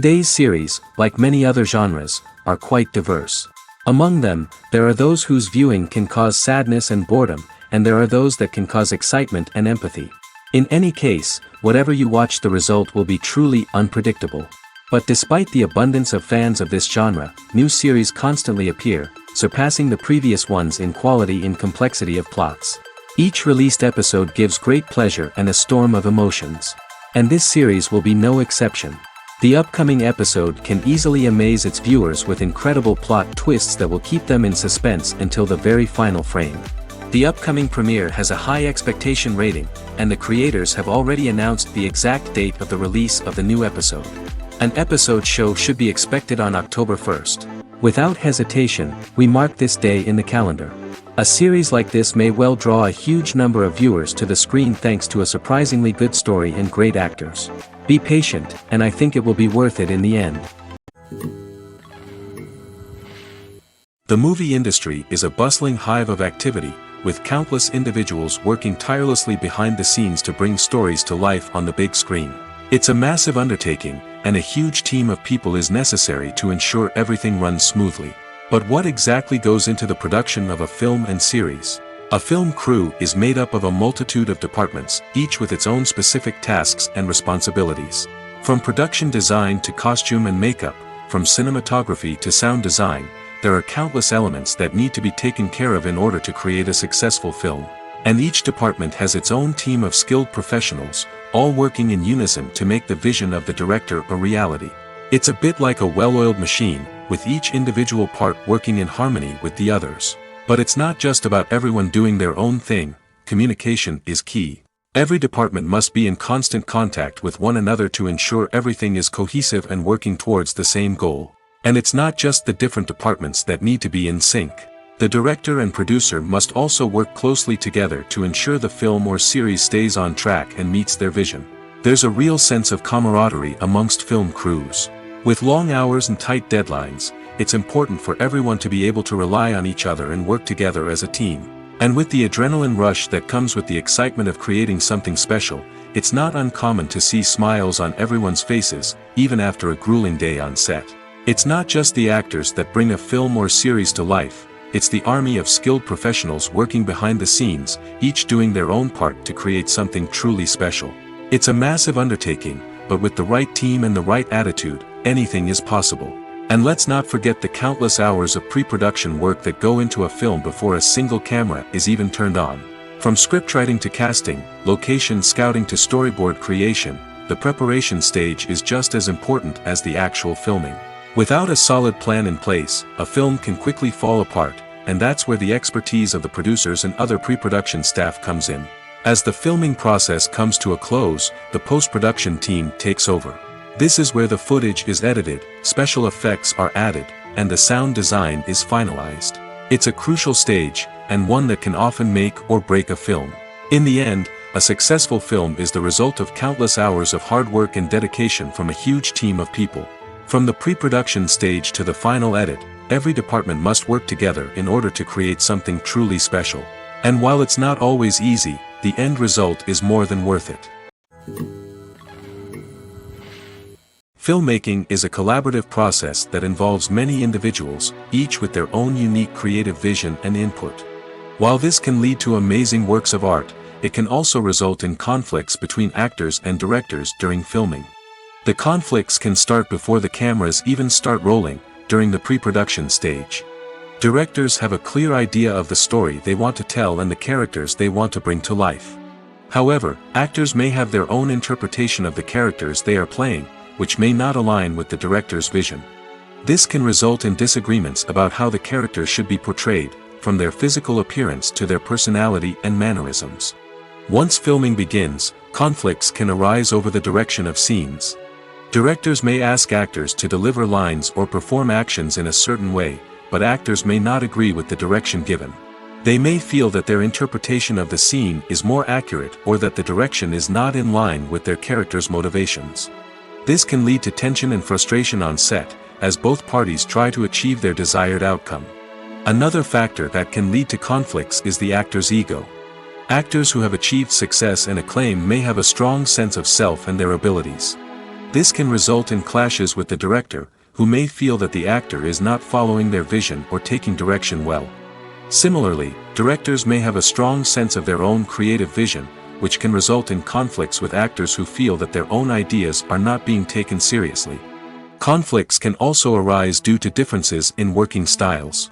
Today's series, like many other genres, are quite diverse. Among them, there are those whose viewing can cause sadness and boredom, and there are those that can cause excitement and empathy. In any case, whatever you watch, the result will be truly unpredictable. But despite the abundance of fans of this genre, new series constantly appear, surpassing the previous ones in quality and complexity of plots. Each released episode gives great pleasure and a storm of emotions. And this series will be no exception. The upcoming episode can easily amaze its viewers with incredible plot twists that will keep them in suspense until the very final frame. The upcoming premiere has a high expectation rating, and the creators have already announced the exact date of the release of the new episode. An episode show should be expected on October 1st. Without hesitation, we mark this day in the calendar. A series like this may well draw a huge number of viewers to the screen thanks to a surprisingly good story and great actors. Be patient, and I think it will be worth it in the end. The movie industry is a bustling hive of activity, with countless individuals working tirelessly behind the scenes to bring stories to life on the big screen. It's a massive undertaking, and a huge team of people is necessary to ensure everything runs smoothly. But what exactly goes into the production of a film and series? A film crew is made up of a multitude of departments, each with its own specific tasks and responsibilities. From production design to costume and makeup, from cinematography to sound design, there are countless elements that need to be taken care of in order to create a successful film. And each department has its own team of skilled professionals, all working in unison to make the vision of the director a reality. It's a bit like a well-oiled machine, with each individual part working in harmony with the others. But it's not just about everyone doing their own thing. Communication is key. Every department must be in constant contact with one another to ensure everything is cohesive and working towards the same goal. And it's not just the different departments that need to be in sync. The director and producer must also work closely together to ensure the film or series stays on track and meets their vision. There's a real sense of camaraderie amongst film crews. With long hours and tight deadlines, it's important for everyone to be able to rely on each other and work together as a team. And with the adrenaline rush that comes with the excitement of creating something special, it's not uncommon to see smiles on everyone's faces, even after a grueling day on set. It's not just the actors that bring a film or series to life. It's the army of skilled professionals working behind the scenes, each doing their own part to create something truly special. It's a massive undertaking, but with the right team and the right attitude, anything is possible. And let's not forget the countless hours of pre-production work that go into a film before a single camera is even turned on. From scriptwriting to casting, location scouting to storyboard creation, the preparation stage is just as important as the actual filming. Without a solid plan in place, a film can quickly fall apart, and that's where the expertise of the producers and other pre-production staff comes in. As the filming process comes to a close, the post-production team takes over. This is where the footage is edited, special effects are added, and the sound design is finalized. It's a crucial stage, and one that can often make or break a film. In the end, a successful film is the result of countless hours of hard work and dedication from a huge team of people. From the pre-production stage to the final edit, every department must work together in order to create something truly special. And while it's not always easy, the end result is more than worth it. Filmmaking is a collaborative process that involves many individuals, each with their own unique creative vision and input. While this can lead to amazing works of art, it can also result in conflicts between actors and directors during filming. The conflicts can start before the cameras even start rolling, during the pre-production stage. Directors have a clear idea of the story they want to tell and the characters they want to bring to life. However, actors may have their own interpretation of the characters they are playing, which may not align with the director's vision. This can result in disagreements about how the characters should be portrayed, from their physical appearance to their personality and mannerisms. Once filming begins, conflicts can arise over the direction of scenes. Directors may ask actors to deliver lines or perform actions in a certain way, but actors may not agree with the direction given. They may feel that their interpretation of the scene is more accurate or that the direction is not in line with their character's motivations. This can lead to tension and frustration on set, as both parties try to achieve their desired outcome. Another factor that can lead to conflicts is the actor's ego. Actors who have achieved success and acclaim may have a strong sense of self and their abilities. This can result in clashes with the director, who may feel that the actor is not following their vision or taking direction well. Similarly, directors may have a strong sense of their own creative vision, which can result in conflicts with actors who feel that their own ideas are not being taken seriously. Conflicts can also arise due to differences in working styles.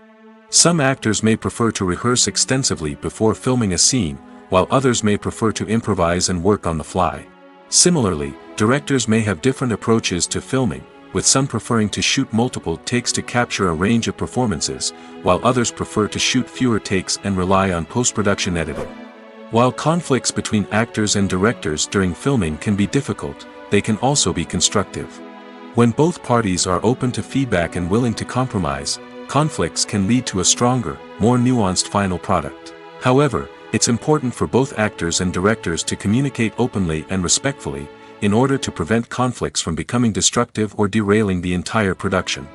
Some actors may prefer to rehearse extensively before filming a scene, while others may prefer to improvise and work on the fly. Similarly, directors may have different approaches to filming, with some preferring to shoot multiple takes to capture a range of performances, while others prefer to shoot fewer takes and rely on post-production editing. While conflicts between actors and directors during filming can be difficult, they can also be constructive. When both parties are open to feedback and willing to compromise, conflicts can lead to a stronger, more nuanced final product. However, it's important for both actors and directors to communicate openly and respectfully, in order to prevent conflicts from becoming destructive or derailing the entire production.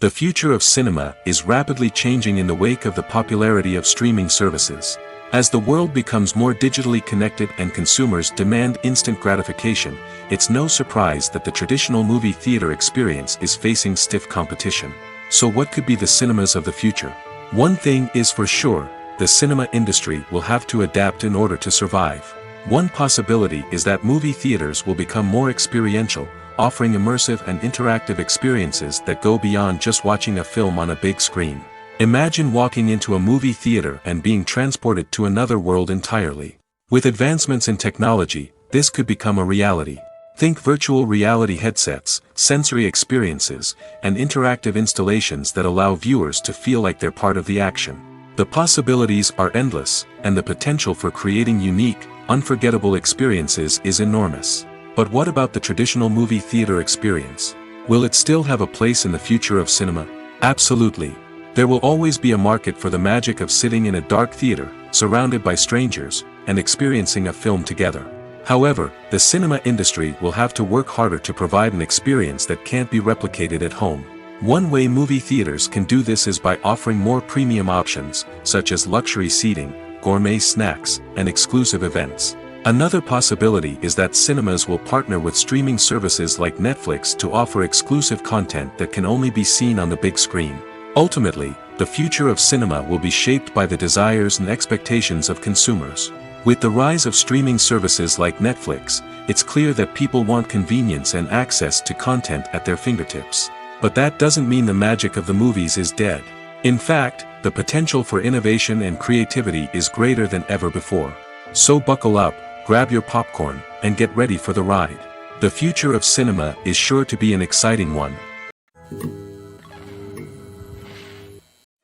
The future of cinema is rapidly changing in the wake of the popularity of streaming services. As the world becomes more digitally connected and consumers demand instant gratification, it's no surprise that the traditional movie theater experience is facing stiff competition. So what could be the cinemas of the future? One thing is for sure, the cinema industry will have to adapt in order to survive. One possibility is that movie theaters will become more experiential, offering immersive and interactive experiences that go beyond just watching a film on a big screen. Imagine walking into a movie theater and being transported to another world entirely. With advancements in technology, this could become a reality. Think virtual reality headsets, sensory experiences, and interactive installations that allow viewers to feel like they're part of the action. The possibilities are endless, and the potential for creating unique, unforgettable experiences is enormous. But what about the traditional movie theater experience? Will it still have a place in the future of cinema? Absolutely. There will always be a market for the magic of sitting in a dark theater, surrounded by strangers, and experiencing a film together. However, the cinema industry will have to work harder to provide an experience that can't be replicated at home. One way movie theaters can do this is by offering more premium options, such as luxury seating, gourmet snacks, and exclusive events. Another possibility is that cinemas will partner with streaming services like Netflix to offer exclusive content that can only be seen on the big screen. Ultimately, the future of cinema will be shaped by the desires and expectations of consumers. With the rise of streaming services like Netflix, it's clear that people want convenience and access to content at their fingertips. But that doesn't mean the magic of the movies is dead. In fact, the potential for innovation and creativity is greater than ever before. So buckle up, grab your popcorn, and get ready for the ride. The future of cinema is sure to be an exciting one.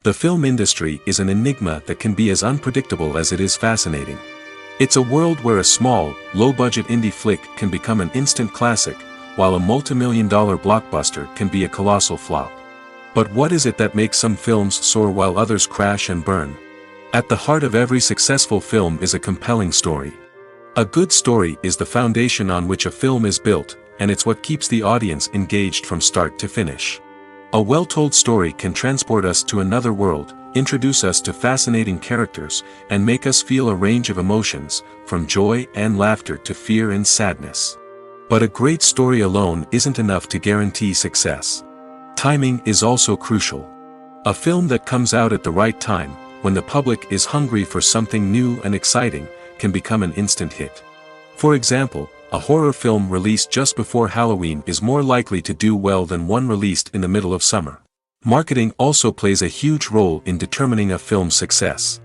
The film industry is an enigma that can be as unpredictable as it is fascinating. It's a world where a small, low-budget indie flick can become an instant classic, while a multi-million-dollar blockbuster can be a colossal flop. But what is it that makes some films soar while others crash and burn? At the heart of every successful film is a compelling story. A good story is the foundation on which a film is built, and it's what keeps the audience engaged from start to finish. A well-told story can transport us to another world, introduce us to fascinating characters, and make us feel a range of emotions, from joy and laughter to fear and sadness. But a great story alone isn't enough to guarantee success. Timing is also crucial. A film that comes out at the right time, when the public is hungry for something new and exciting, can become an instant hit. For example, a horror film released just before Halloween is more likely to do well than one released in the middle of summer. Marketing also plays a huge role in determining a film's success.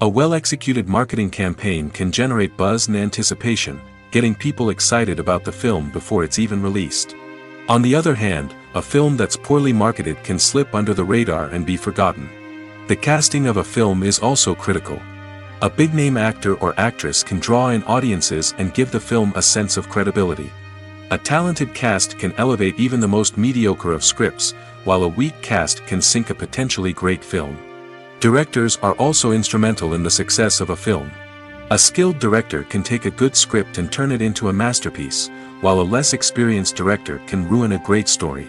A well-executed marketing campaign can generate buzz and anticipation, getting people excited about the film before it's even released. On the other hand, a film that's poorly marketed can slip under the radar and be forgotten. The casting of a film is also critical. A big-name actor or actress can draw in audiences and give the film a sense of credibility. A talented cast can elevate even the most mediocre of scripts, while a weak cast can sink a potentially great film. Directors are also instrumental in the success of a film. A skilled director can take a good script and turn it into a masterpiece, while a less experienced director can ruin a great story.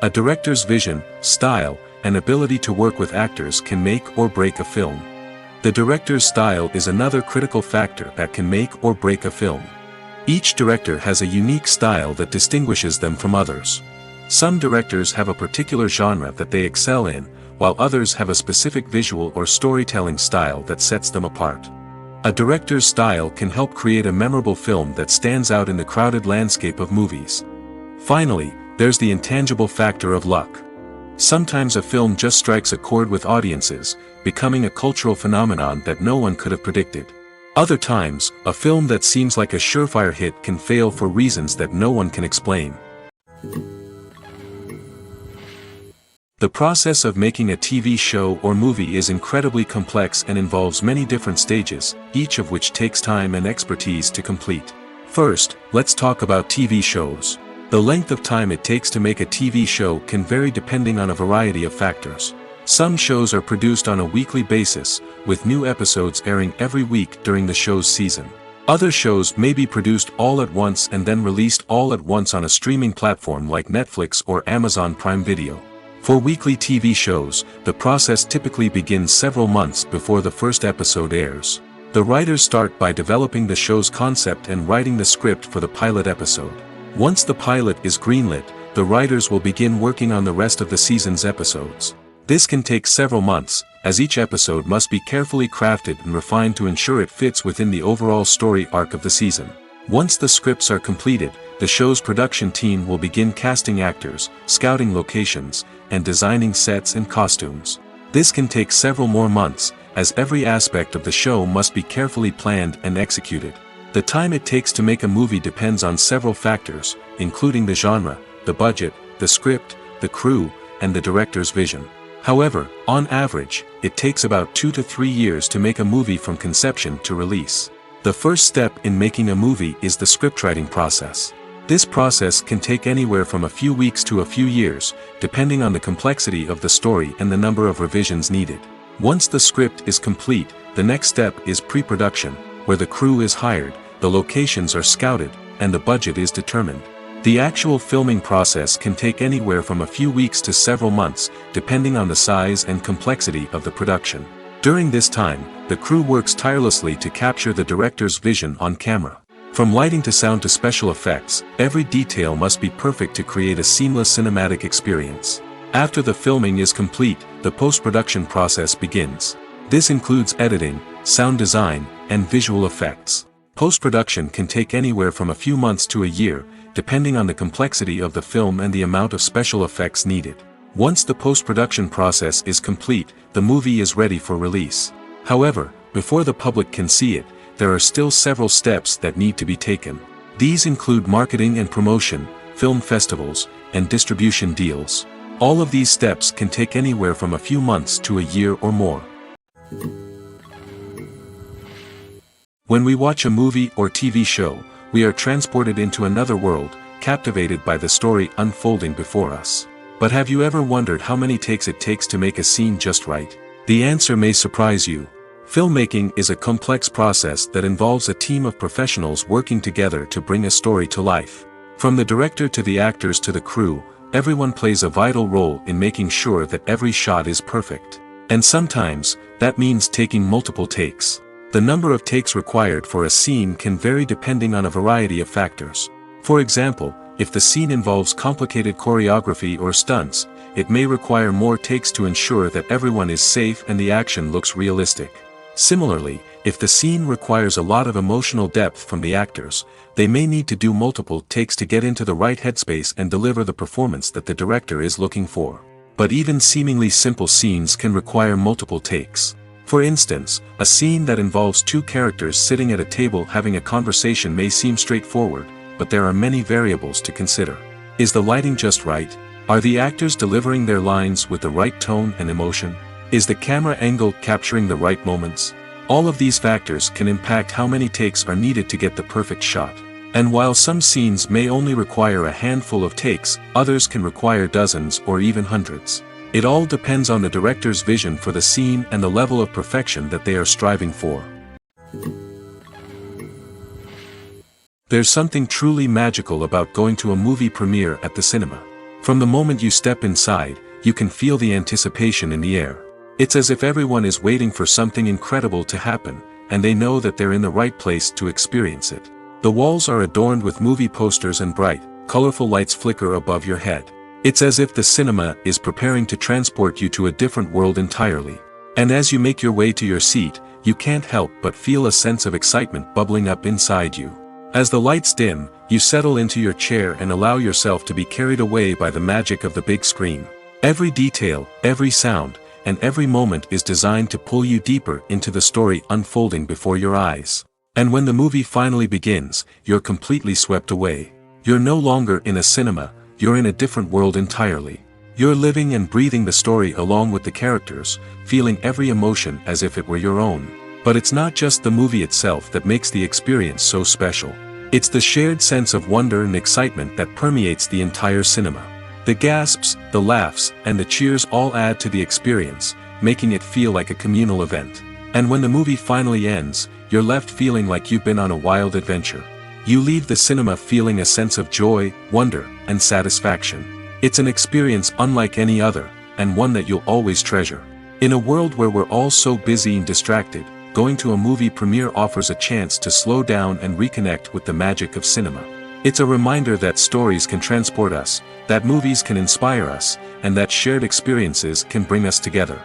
A director's vision, style, and ability to work with actors can make or break a film. The director's style is another critical factor that can make or break a film. Each director has a unique style that distinguishes them from others. Some directors have a particular genre that they excel in, while others have a specific visual or storytelling style that sets them apart. A director's style can help create a memorable film that stands out in the crowded landscape of movies. Finally, there's the intangible factor of luck. Sometimes a film just strikes a chord with audiences, becoming a cultural phenomenon that no one could have predicted. Other times, a film that seems like a surefire hit can fail for reasons that no one can explain. The process of making a TV show or movie is incredibly complex and involves many different stages, each of which takes time and expertise to complete. First, let's talk about TV shows. The length of time it takes to make a TV show can vary depending on a variety of factors. Some shows are produced on a weekly basis, with new episodes airing every week during the show's season. Other shows may be produced all at once and then released all at once on a streaming platform like Netflix or Amazon Prime Video. For weekly TV shows, the process typically begins several months before the first episode airs. The writers start by developing the show's concept and writing the script for the pilot episode. Once the pilot is greenlit, the writers will begin working on the rest of the season's episodes. This can take several months, as each episode must be carefully crafted and refined to ensure it fits within the overall story arc of the season. Once the scripts are completed, the show's production team will begin casting actors, scouting locations, and designing sets and costumes. This can take several more months, as every aspect of the show must be carefully planned and executed. The time it takes to make a movie depends on several factors, including the genre, the budget, the script, the crew, and the director's vision. However, on average, it takes about 2 to 3 years to make a movie from conception to release. The first step in making a movie is the scriptwriting process. This process can take anywhere from a few weeks to a few years, depending on the complexity of the story and the number of revisions needed. Once the script is complete, the next step is pre-production, where the crew is hired, the locations are scouted, and the budget is determined. The actual filming process can take anywhere from a few weeks to several months, depending on the size and complexity of the production. During this time, the crew works tirelessly to capture the director's vision on camera. From lighting to sound to special effects, every detail must be perfect to create a seamless cinematic experience. After the filming is complete, the post-production process begins. This includes editing, sound design, and visual effects. Post-production can take anywhere from a few months to a year, depending on the complexity of the film and the amount of special effects needed. Once the post-production process is complete, the movie is ready for release. However, before the public can see it, there are still several steps that need to be taken. These include marketing and promotion, film festivals, and distribution deals. All of these steps can take anywhere from a few months to a year or more. When we watch a movie or TV show, we are transported into another world, captivated by the story unfolding before us. But have you ever wondered how many takes it takes to make a scene just right? The answer may surprise you. Filmmaking is a complex process that involves a team of professionals working together to bring a story to life. From the director to the actors to the crew, everyone plays a vital role in making sure that every shot is perfect. And sometimes, that means taking multiple takes. The number of takes required for a scene can vary depending on a variety of factors. For example, if the scene involves complicated choreography or stunts, it may require more takes to ensure that everyone is safe and the action looks realistic. Similarly, if the scene requires a lot of emotional depth from the actors, they may need to do multiple takes to get into the right headspace and deliver the performance that the director is looking for. But even seemingly simple scenes can require multiple takes. For instance, a scene that involves two characters sitting at a table having a conversation may seem straightforward, but there are many variables to consider. Is the lighting just right? Are the actors delivering their lines with the right tone and emotion? Is the camera angle capturing the right moments? All of these factors can impact how many takes are needed to get the perfect shot. And while some scenes may only require a handful of takes, others can require dozens or even hundreds. It all depends on the director's vision for the scene and the level of perfection that they are striving for. There's something truly magical about going to a movie premiere at the cinema. From the moment you step inside, you can feel the anticipation in the air. It's as if everyone is waiting for something incredible to happen, and they know that they're in the right place to experience it. The walls are adorned with movie posters and bright, colorful lights flicker above your head. It's as if the cinema is preparing to transport you to a different world entirely. And as you make your way to your seat, you can't help but feel a sense of excitement bubbling up inside you. As the lights dim, you settle into your chair and allow yourself to be carried away by the magic of the big screen. Every detail, every sound, and every moment is designed to pull you deeper into the story unfolding before your eyes. And when the movie finally begins, you're completely swept away. You're no longer in a cinema, you're in a different world entirely. You're living and breathing the story along with the characters, feeling every emotion as if it were your own. But it's not just the movie itself that makes the experience so special. It's the shared sense of wonder and excitement that permeates the entire cinema. The gasps, the laughs, and the cheers all add to the experience, making it feel like a communal event. And when the movie finally ends, you're left feeling like you've been on a wild adventure. You leave the cinema feeling a sense of joy, wonder, and satisfaction. It's an experience unlike any other, and one that you'll always treasure. In a world where we're all so busy and distracted, going to a movie premiere offers a chance to slow down and reconnect with the magic of cinema. It's a reminder that stories can transport us, that movies can inspire us, and that shared experiences can bring us together.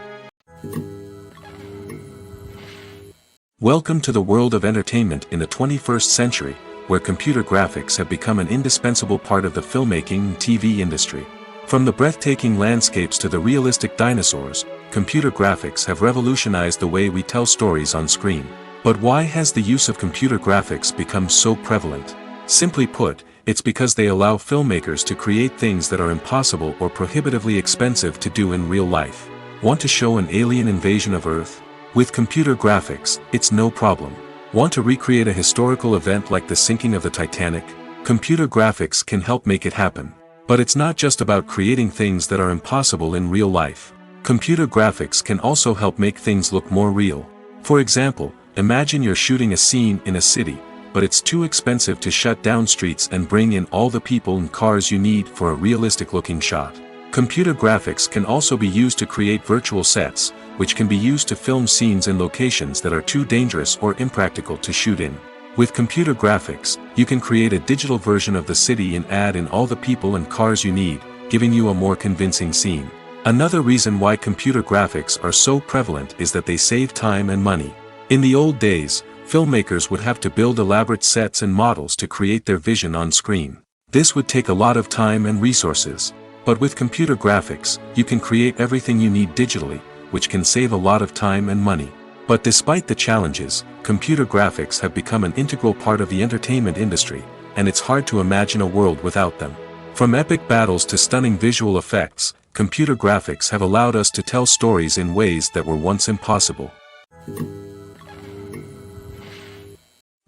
Welcome to the world of entertainment in the 21st century, where computer graphics have become an indispensable part of the filmmaking and TV industry. From the breathtaking landscapes to the realistic dinosaurs, computer graphics have revolutionized the way we tell stories on screen. But why has the use of computer graphics become so prevalent? Simply put, it's because they allow filmmakers to create things that are impossible or prohibitively expensive to do in real life. Want to show an alien invasion of Earth? With computer graphics, it's no problem. Want to recreate a historical event like the sinking of the Titanic? Computer graphics can help make it happen. But it's not just about creating things that are impossible in real life. Computer graphics can also help make things look more real. For example, imagine you're shooting a scene in a city, but it's too expensive to shut down streets and bring in all the people and cars you need for a realistic-looking shot. Computer graphics can also be used to create virtual sets, which can be used to film scenes in locations that are too dangerous or impractical to shoot in. With computer graphics, you can create a digital version of the city and add in all the people and cars you need, giving you a more convincing scene. Another reason why computer graphics are so prevalent is that they save time and money. In the old days, filmmakers would have to build elaborate sets and models to create their vision on screen. This would take a lot of time and resources. But with computer graphics, you can create everything you need digitally, which can save a lot of time and money. But despite the challenges, computer graphics have become an integral part of the entertainment industry, and it's hard to imagine a world without them. From epic battles to stunning visual effects, computer graphics have allowed us to tell stories in ways that were once impossible.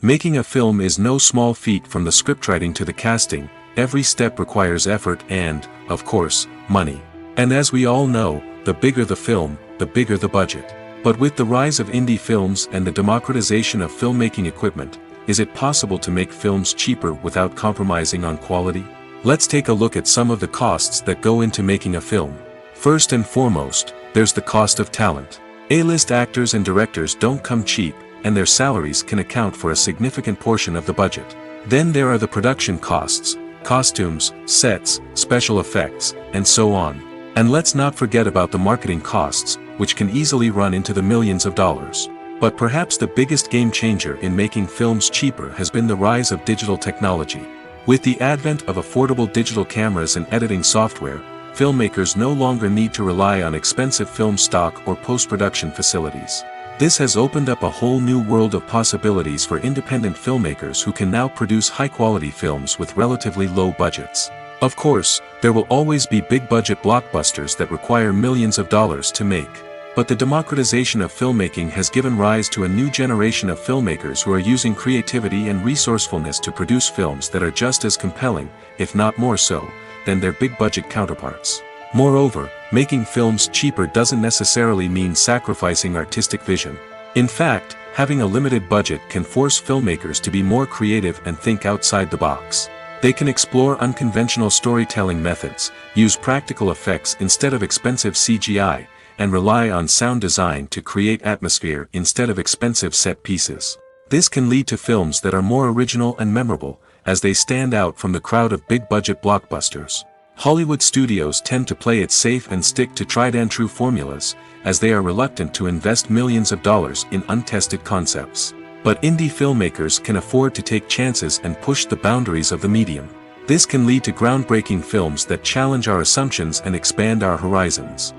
Making a film is no small feat. From the scriptwriting to the casting, every step requires effort and, of course, money. And as we all know, the bigger the film, the bigger the budget. But with the rise of indie films and the democratization of filmmaking equipment, is it possible to make films cheaper without compromising on quality? Let's take a look at some of the costs that go into making a film. First and foremost, there's the cost of talent. A-list actors and directors don't come cheap, and their salaries can account for a significant portion of the budget. Then there are the production costs, costumes, sets, special effects, and so on. And let's not forget about the marketing costs, which can easily run into the millions of dollars. But perhaps the biggest game changer in making films cheaper has been the rise of digital technology. With the advent of affordable digital cameras and editing software, filmmakers no longer need to rely on expensive film stock or post-production facilities. This has opened up a whole new world of possibilities for independent filmmakers who can now produce high-quality films with relatively low budgets. Of course, there will always be big-budget blockbusters that require millions of dollars to make. But the democratization of filmmaking has given rise to a new generation of filmmakers who are using creativity and resourcefulness to produce films that are just as compelling, if not more so, than their big-budget counterparts. Moreover, making films cheaper doesn't necessarily mean sacrificing artistic vision. In fact, having a limited budget can force filmmakers to be more creative and think outside the box. They can explore unconventional storytelling methods, use practical effects instead of expensive CGI, and rely on sound design to create atmosphere instead of expensive set pieces. This can lead to films that are more original and memorable, as they stand out from the crowd of big-budget blockbusters. Hollywood studios tend to play it safe and stick to tried-and-true formulas, as they are reluctant to invest millions of dollars in untested concepts. But indie filmmakers can afford to take chances and push the boundaries of the medium. This can lead to groundbreaking films that challenge our assumptions and expand our horizons.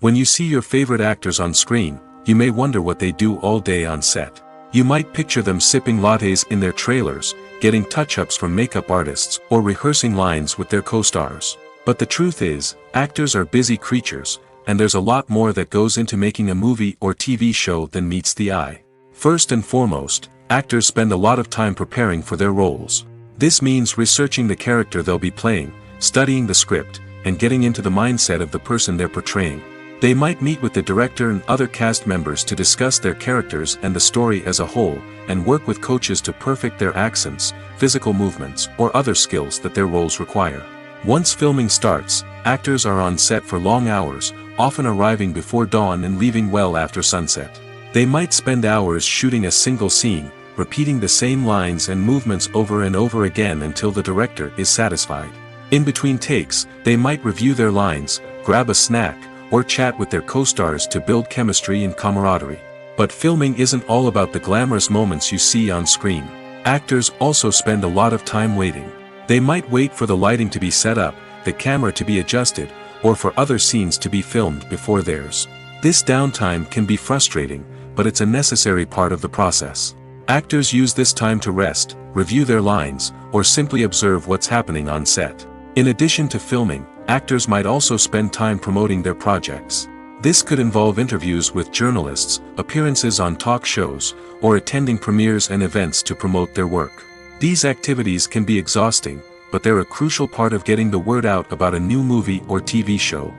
When you see your favorite actors on screen, you may wonder what they do all day on set. You might picture them sipping lattes in their trailers, getting touch-ups from makeup artists, or rehearsing lines with their co-stars. But the truth is, actors are busy creatures, and there's a lot more that goes into making a movie or TV show than meets the eye. First and foremost, actors spend a lot of time preparing for their roles. This means researching the character they'll be playing, studying the script, and getting into the mindset of the person they're portraying. They might meet with the director and other cast members to discuss their characters and the story as a whole, and work with coaches to perfect their accents, physical movements, or other skills that their roles require. Once filming starts, actors are on set for long hours, often arriving before dawn and leaving well after sunset. They might spend hours shooting a single scene, repeating the same lines and movements over and over again until the director is satisfied. In between takes, they might review their lines, grab a snack, or chat with their co-stars to build chemistry and camaraderie. But filming isn't all about the glamorous moments you see on screen. Actors also spend a lot of time waiting. They might wait for the lighting to be set up, the camera to be adjusted, or for other scenes to be filmed before theirs. This downtime can be frustrating, but it's a necessary part of the process. Actors use this time to rest, review their lines, or simply observe what's happening on set. In addition to filming, actors might also spend time promoting their projects. This could involve interviews with journalists, appearances on talk shows, or attending premieres and events to promote their work. These activities can be exhausting, but they're a crucial part of getting the word out about a new movie or TV show.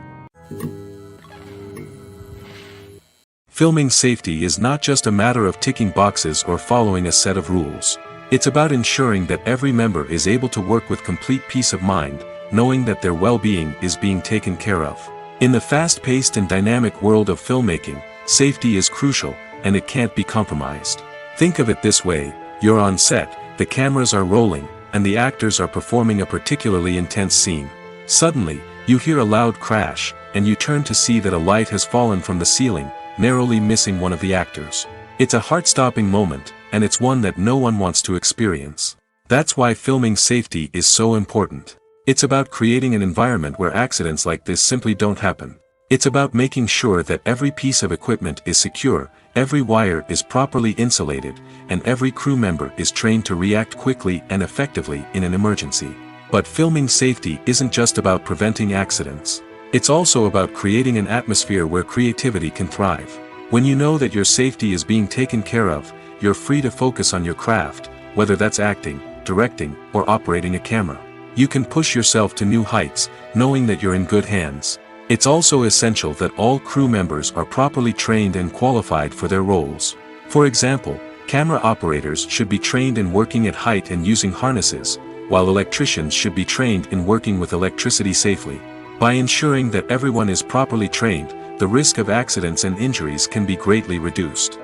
Filming safety is not just a matter of ticking boxes or following a set of rules. It's about ensuring that every member is able to work with complete peace of mind, knowing that their well-being is being taken care of. In the fast-paced and dynamic world of filmmaking, safety is crucial, and it can't be compromised. Think of it this way: you're on set, the cameras are rolling, and the actors are performing a particularly intense scene. Suddenly, you hear a loud crash, and you turn to see that a light has fallen from the ceiling, narrowly missing one of the actors. It's a heart-stopping moment, and it's one that no one wants to experience. That's why filming safety is so important. It's about creating an environment where accidents like this simply don't happen. It's about making sure that every piece of equipment is secure, every wire is properly insulated, and every crew member is trained to react quickly and effectively in an emergency. But filming safety isn't just about preventing accidents. It's also about creating an atmosphere where creativity can thrive. When you know that your safety is being taken care of, you're free to focus on your craft, whether that's acting, directing, or operating a camera. You can push yourself to new heights, knowing that you're in good hands. It's also essential that all crew members are properly trained and qualified for their roles. For example, camera operators should be trained in working at height and using harnesses, while electricians should be trained in working with electricity safely. By ensuring that everyone is properly trained, the risk of accidents and injuries can be greatly reduced.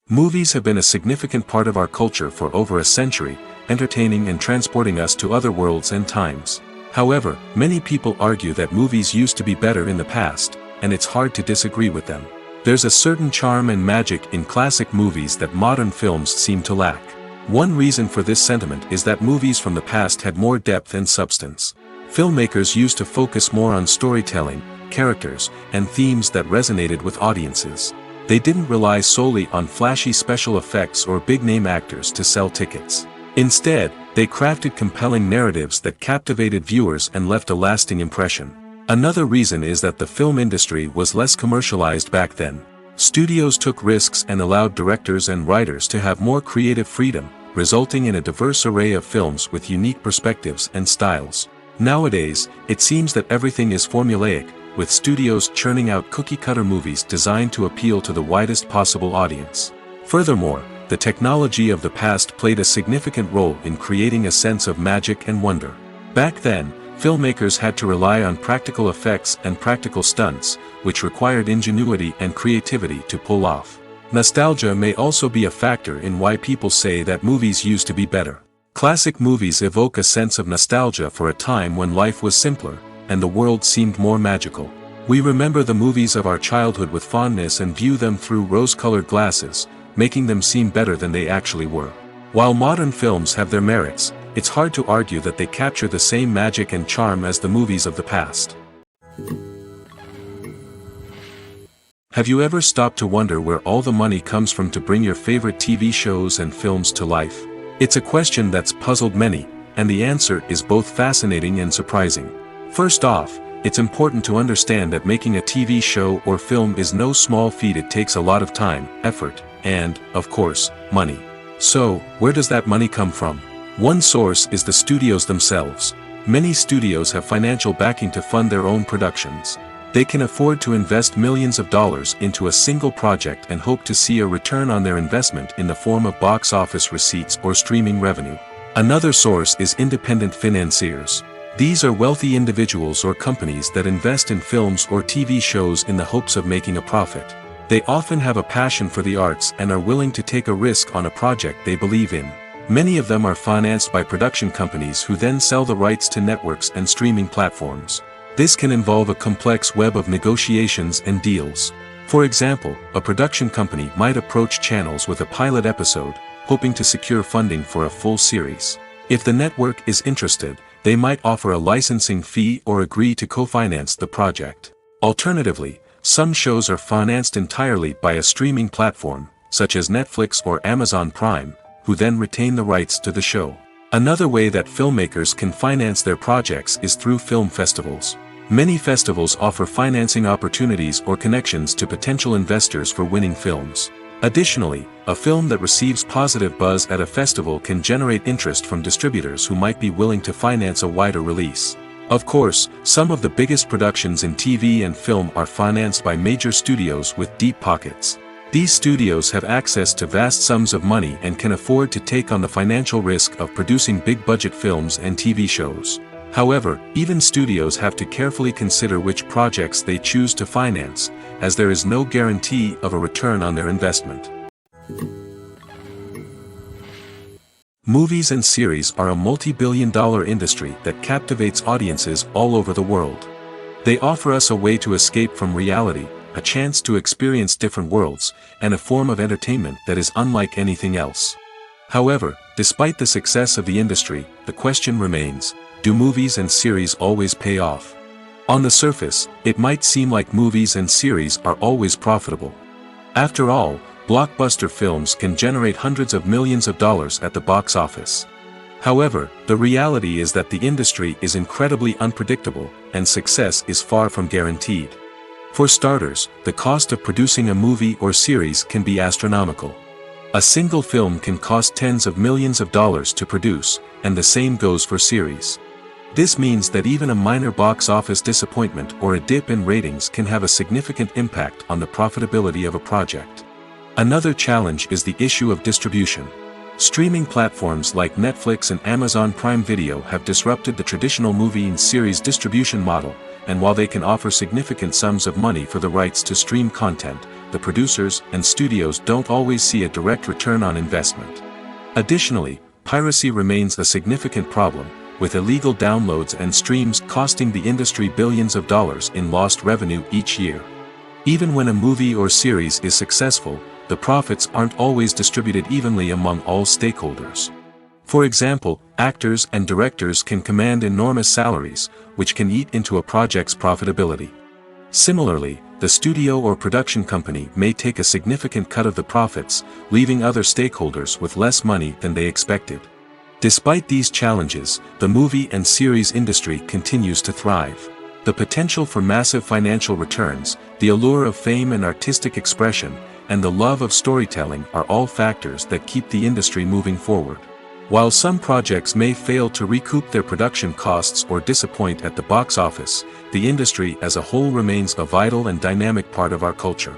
Movies have been a significant part of our culture for over a century, entertaining and transporting us to other worlds and times. However, many people argue that movies used to be better in the past, and it's hard to disagree with them. There's a certain charm and magic in classic movies that modern films seem to lack. One reason for this sentiment is that movies from the past had more depth and substance. Filmmakers used to focus more on storytelling, characters, and themes that resonated with audiences. They didn't rely solely on flashy special effects or big-name actors to sell tickets. Instead, they crafted compelling narratives that captivated viewers and left a lasting impression. Another reason is that the film industry was less commercialized back then. Studios took risks and allowed directors and writers to have more creative freedom, resulting in a diverse array of films with unique perspectives and styles. Nowadays, it seems that everything is formulaic, with studios churning out cookie-cutter movies designed to appeal to the widest possible audience. Furthermore, the technology of the past played a significant role in creating a sense of magic and wonder. Back then, filmmakers had to rely on practical effects and practical stunts, which required ingenuity and creativity to pull off. Nostalgia may also be a factor in why people say that movies used to be better. Classic movies evoke a sense of nostalgia for a time when life was simpler, and the world seemed more magical. We remember the movies of our childhood with fondness and view them through rose-colored glasses, making them seem better than they actually were. While modern films have their merits, it's hard to argue that they capture the same magic and charm as the movies of the past. Have you ever stopped to wonder where all the money comes from to bring your favorite TV shows and films to life? It's a question that's puzzled many, and the answer is both fascinating and surprising. First off, it's important to understand that making a TV show or film is no small feat. It takes a lot of time, effort, and, of course, money. So, where does that money come from? One source is the studios themselves. Many studios have financial backing to fund their own productions. They can afford to invest millions of dollars into a single project and hope to see a return on their investment in the form of box office receipts or streaming revenue. Another source is independent financiers. These are wealthy individuals or companies that invest in films or TV shows in the hopes of making a profit. They often have a passion for the arts and are willing to take a risk on a project they believe in. Many of them are financed by production companies who then sell the rights to networks and streaming platforms. This can involve a complex web of negotiations and deals. For example, a production company might approach channels with a pilot episode, hoping to secure funding for a full series. If the network is interested, they might offer a licensing fee or agree to co-finance the project. Alternatively, some shows are financed entirely by a streaming platform, such as Netflix or Amazon Prime, who then retain the rights to the show. Another way that filmmakers can finance their projects is through film festivals. Many festivals offer financing opportunities or connections to potential investors for winning films. Additionally, a film that receives positive buzz at a festival can generate interest from distributors who might be willing to finance a wider release. Of course, some of the biggest productions in TV and film are financed by major studios with deep pockets. These studios have access to vast sums of money and can afford to take on the financial risk of producing big-budget films and TV shows. However, even studios have to carefully consider which projects they choose to finance, as there is no guarantee of a return on their investment. Movies and series are a multi-billion-dollar industry that captivates audiences all over the world. They offer us a way to escape from reality, a chance to experience different worlds, and a form of entertainment that is unlike anything else. However, despite the success of the industry, the question remains: do movies and series always pay off? On the surface, it might seem like movies and series are always profitable. After all, blockbuster films can generate hundreds of millions of dollars at the box office. However, the reality is that the industry is incredibly unpredictable, and success is far from guaranteed. For starters, the cost of producing a movie or series can be astronomical. A single film can cost tens of millions of dollars to produce, and the same goes for series. This means that even a minor box office disappointment or a dip in ratings can have a significant impact on the profitability of a project. Another challenge is the issue of distribution. Streaming platforms like Netflix and Amazon Prime Video have disrupted the traditional movie and series distribution model, and while they can offer significant sums of money for the rights to stream content, the producers and studios don't always see a direct return on investment. Additionally, piracy remains a significant problem, with illegal downloads and streams costing the industry billions of dollars in lost revenue each year. Even when a movie or series is successful, the profits aren't always distributed evenly among all stakeholders. For example, actors and directors can command enormous salaries, which can eat into a project's profitability. Similarly, the studio or production company may take a significant cut of the profits, leaving other stakeholders with less money than they expected. Despite these challenges, the movie and series industry continues to thrive. The potential for massive financial returns, the allure of fame and artistic expression, and the love of storytelling are all factors that keep the industry moving forward. While some projects may fail to recoup their production costs or disappoint at the box office, the industry as a whole remains a vital and dynamic part of our culture.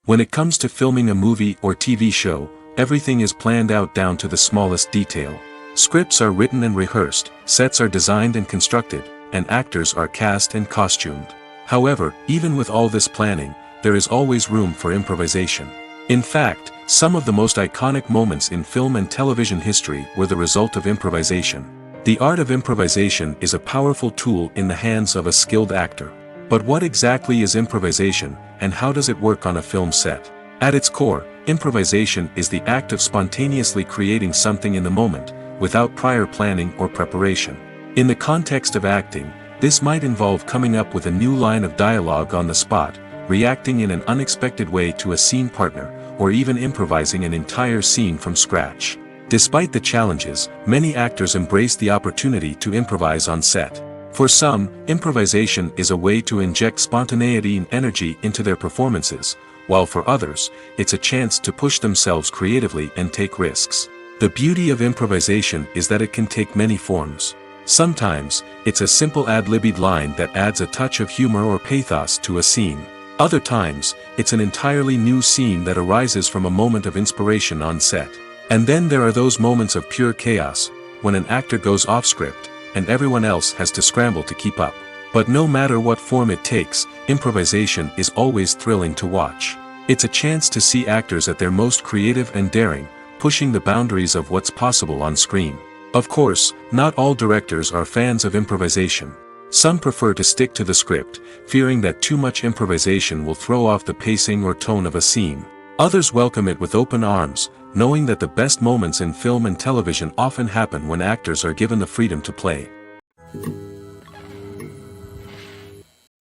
When it comes to filming a movie or TV show, everything is planned out down to the smallest detail. Scripts are written and rehearsed, sets are designed and constructed, and actors are cast and costumed. However, even with all this planning, there is always room for improvisation. In fact, some of the most iconic moments in film and television history were the result of improvisation. The art of improvisation is a powerful tool in the hands of a skilled actor. But what exactly is improvisation, and how does it work on a film set? At its core, improvisation is the act of spontaneously creating something in the moment, without prior planning or preparation. In the context of acting, this might involve coming up with a new line of dialogue on the spot, reacting in an unexpected way to a scene partner, or even improvising an entire scene from scratch. Despite the challenges, many actors embrace the opportunity to improvise on set. For some, improvisation is a way to inject spontaneity and energy into their performances, while for others, it's a chance to push themselves creatively and take risks. The beauty of improvisation is that it can take many forms. Sometimes, it's a simple ad-libbed line that adds a touch of humor or pathos to a scene. Other times, it's an entirely new scene that arises from a moment of inspiration on set. And then there are those moments of pure chaos, when an actor goes off script, and everyone else has to scramble to keep up. But no matter what form it takes, improvisation is always thrilling to watch. It's a chance to see actors at their most creative and daring, pushing the boundaries of what's possible on screen. Of course, not all directors are fans of improvisation. Some prefer to stick to the script, fearing that too much improvisation will throw off the pacing or tone of a scene. Others welcome it with open arms, knowing that the best moments in film and television often happen when actors are given the freedom to play.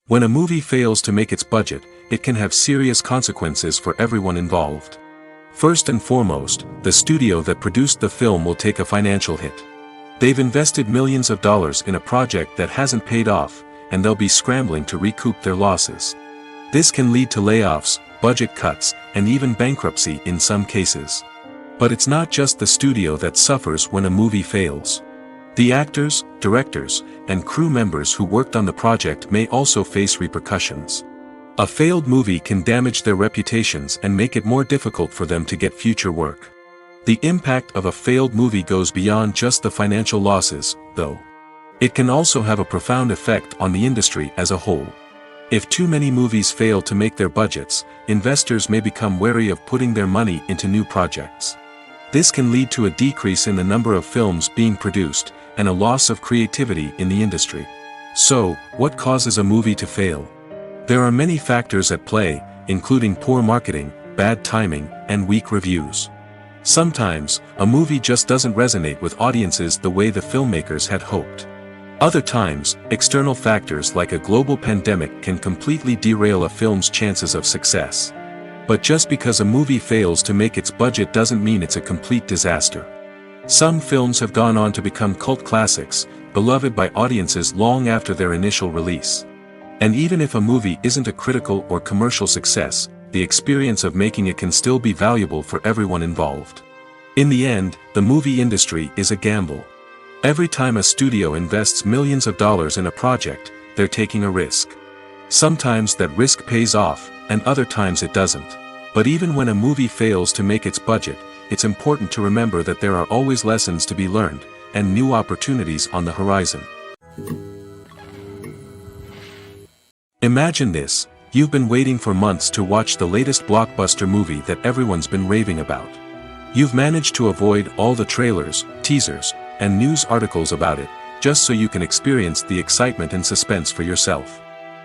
When a movie fails to make its budget, it can have serious consequences for everyone involved. First and foremost, the studio that produced the film will take a financial hit. They've invested millions of dollars in a project that hasn't paid off, and they'll be scrambling to recoup their losses. This can lead to layoffs, budget cuts, and even bankruptcy in some cases. But it's not just the studio that suffers when a movie fails. The actors, directors, and crew members who worked on the project may also face repercussions. A failed movie can damage their reputations and make it more difficult for them to get future work. The impact of a failed movie goes beyond just the financial losses, though. It can also have a profound effect on the industry as a whole. If too many movies fail to make their budgets, investors may become wary of putting their money into new projects. This can lead to a decrease in the number of films being produced, and a loss of creativity in the industry. So, what causes a movie to fail? There are many factors at play, including poor marketing, bad timing, and weak reviews. Sometimes, a movie just doesn't resonate with audiences the way the filmmakers had hoped. Other times, external factors like a global pandemic can completely derail a film's chances of success. But just because a movie fails to make its budget doesn't mean it's a complete disaster. Some films have gone on to become cult classics, beloved by audiences long after their initial release. And even if a movie isn't a critical or commercial success, the experience of making it can still be valuable for everyone involved. In the end, the movie industry is a gamble. Every time a studio invests millions of dollars in a project, they're taking a risk. Sometimes that risk pays off, and other times it doesn't. But even when a movie fails to make its budget, it's important to remember that there are always lessons to be learned, and new opportunities on the horizon. Imagine this: you've been waiting for months to watch the latest blockbuster movie that everyone's been raving about. You've managed to avoid all the trailers, teasers, and news articles about it, just so you can experience the excitement and suspense for yourself.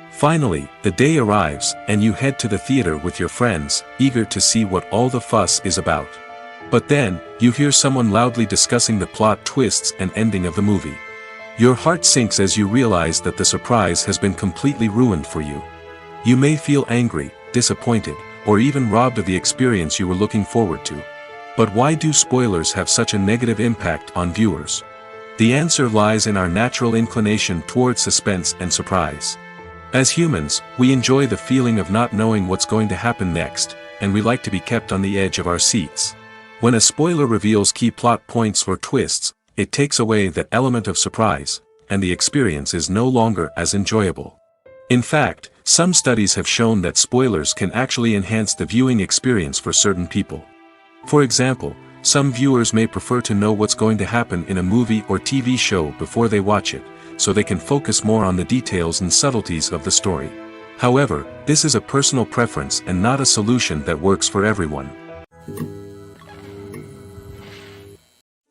Finally, the day arrives, and you head to the theater with your friends, eager to see what all the fuss is about. But then, you hear someone loudly discussing the plot twists and ending of the movie. Your heart sinks as you realize that the surprise has been completely ruined for you. You may feel angry, disappointed, or even robbed of the experience you were looking forward to. But why do spoilers have such a negative impact on viewers? The answer lies in our natural inclination toward suspense and surprise. As humans, we enjoy the feeling of not knowing what's going to happen next, and we like to be kept on the edge of our seats. When a spoiler reveals key plot points or twists, it takes away that element of surprise, and the experience is no longer as enjoyable. In fact, some studies have shown that spoilers can actually enhance the viewing experience for certain people. For example, some viewers may prefer to know what's going to happen in a movie or TV show before they watch it, so they can focus more on the details and subtleties of the story. However, this is a personal preference and not a solution that works for everyone.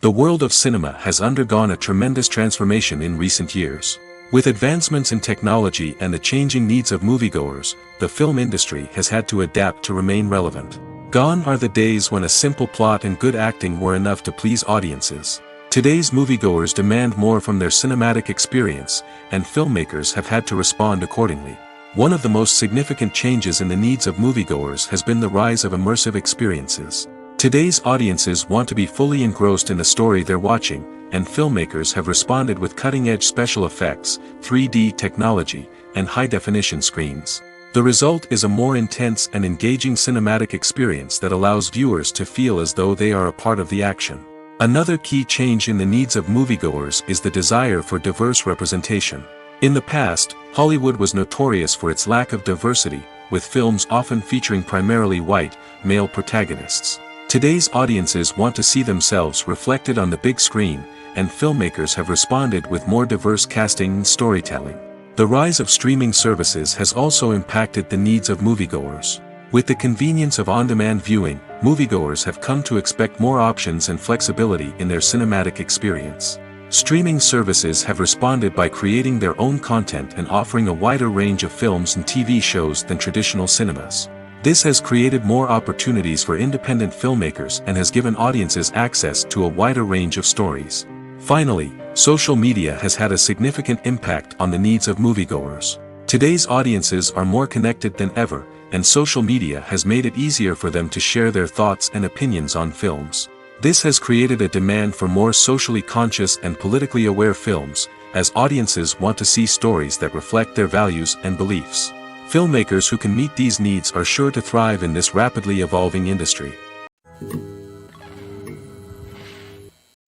The world of cinema has undergone a tremendous transformation in recent years. With advancements in technology and the changing needs of moviegoers, the film industry has had to adapt to remain relevant. Gone are the days when a simple plot and good acting were enough to please audiences. Today's moviegoers demand more from their cinematic experience, and filmmakers have had to respond accordingly. One of the most significant changes in the needs of moviegoers has been the rise of immersive experiences. Today's audiences want to be fully engrossed in the story they're watching, and filmmakers have responded with cutting-edge special effects, 3D technology, and high-definition screens. The result is a more intense and engaging cinematic experience that allows viewers to feel as though they are a part of the action. Another key change in the needs of moviegoers is the desire for diverse representation. In the past, Hollywood was notorious for its lack of diversity, with films often featuring primarily white, male protagonists. Today's audiences want to see themselves reflected on the big screen, and filmmakers have responded with more diverse casting and storytelling. The rise of streaming services has also impacted the needs of moviegoers. With the convenience of on-demand viewing, moviegoers have come to expect more options and flexibility in their cinematic experience. Streaming services have responded by creating their own content and offering a wider range of films and TV shows than traditional cinemas. This has created more opportunities for independent filmmakers and has given audiences access to a wider range of stories. Finally, social media has had a significant impact on the needs of moviegoers. Today's audiences are more connected than ever, and social media has made it easier for them to share their thoughts and opinions on films. This has created a demand for more socially conscious and politically aware films, as audiences want to see stories that reflect their values and beliefs. Filmmakers who can meet these needs are sure to thrive in this rapidly evolving industry.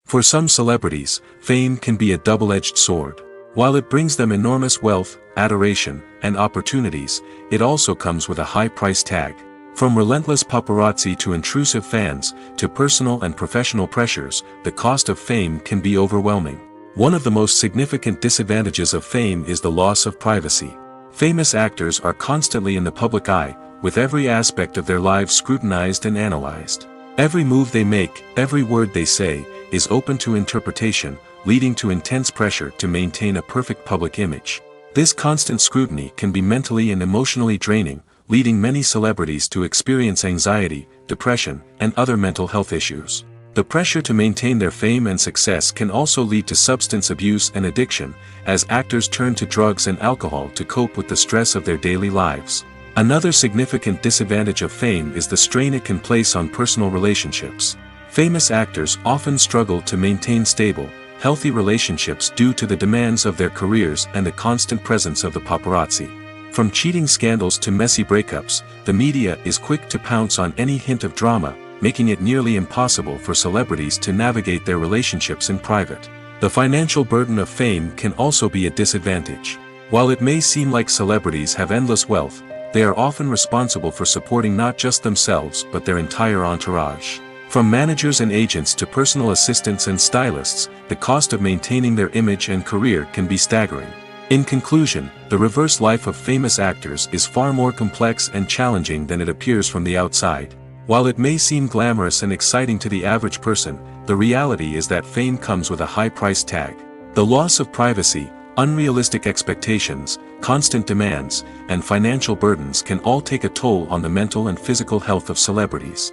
For some celebrities, fame can be a double-edged sword. While it brings them enormous wealth, adoration, and opportunities, it also comes with a high price tag. From relentless paparazzi to intrusive fans, to personal and professional pressures, the cost of fame can be overwhelming. One of the most significant disadvantages of fame is the loss of privacy. Famous actors are constantly in the public eye, with every aspect of their lives scrutinized and analyzed. Every move they make, every word they say, is open to interpretation, leading to intense pressure to maintain a perfect public image. This constant scrutiny can be mentally and emotionally draining, leading many celebrities to experience anxiety, depression, and other mental health issues. The pressure to maintain their fame and success can also lead to substance abuse and addiction, as actors turn to drugs and alcohol to cope with the stress of their daily lives. Another significant disadvantage of fame is the strain it can place on personal relationships. Famous actors often struggle to maintain stable, healthy relationships due to the demands of their careers and the constant presence of the paparazzi. From cheating scandals to messy breakups, the media is quick to pounce on any hint of drama, making it nearly impossible for celebrities to navigate their relationships in private. The financial burden of fame can also be a disadvantage. While it may seem like celebrities have endless wealth, they are often responsible for supporting not just themselves but their entire entourage. From managers and agents to personal assistants and stylists, the cost of maintaining their image and career can be staggering. In conclusion, the reverse life of famous actors is far more complex and challenging than it appears from the outside. While it may seem glamorous and exciting to the average person, the reality is that fame comes with a high price tag. The loss of privacy, unrealistic expectations, constant demands, and financial burdens can all take a toll on the mental and physical health of celebrities.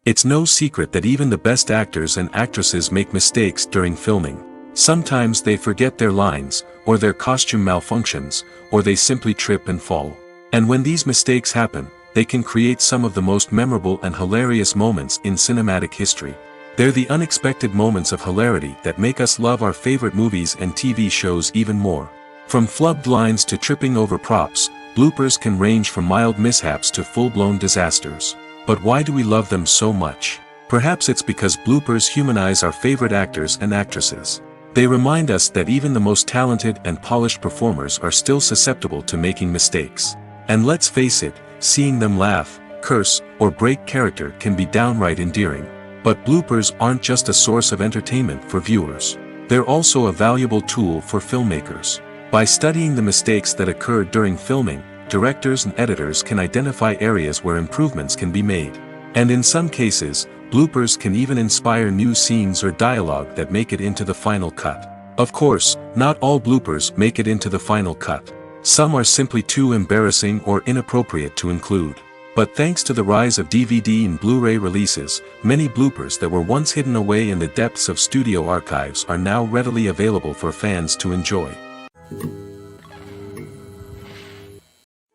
It's no secret that even the best actors and actresses make mistakes during filming. Sometimes they forget their lines, or their costume malfunctions, or they simply trip and fall. And when these mistakes happen, they can create some of the most memorable and hilarious moments in cinematic history. They're the unexpected moments of hilarity that make us love our favorite movies and TV shows even more. From flubbed lines to tripping over props, bloopers can range from mild mishaps to full-blown disasters. But why do we love them so much? Perhaps it's because bloopers humanize our favorite actors and actresses. They remind us that even the most talented and polished performers are still susceptible to making mistakes. And let's face it, seeing them laugh, curse, or break character can be downright endearing. But bloopers aren't just a source of entertainment for viewers. They're also a valuable tool for filmmakers. By studying the mistakes that occurred during filming, directors and editors can identify areas where improvements can be made. And in some cases, bloopers can even inspire new scenes or dialogue that make it into the final cut. Of course, not all bloopers make it into the final cut. Some are simply too embarrassing or inappropriate to include. But thanks to the rise of DVD and Blu-ray releases, many bloopers that were once hidden away in the depths of studio archives are now readily available for fans to enjoy.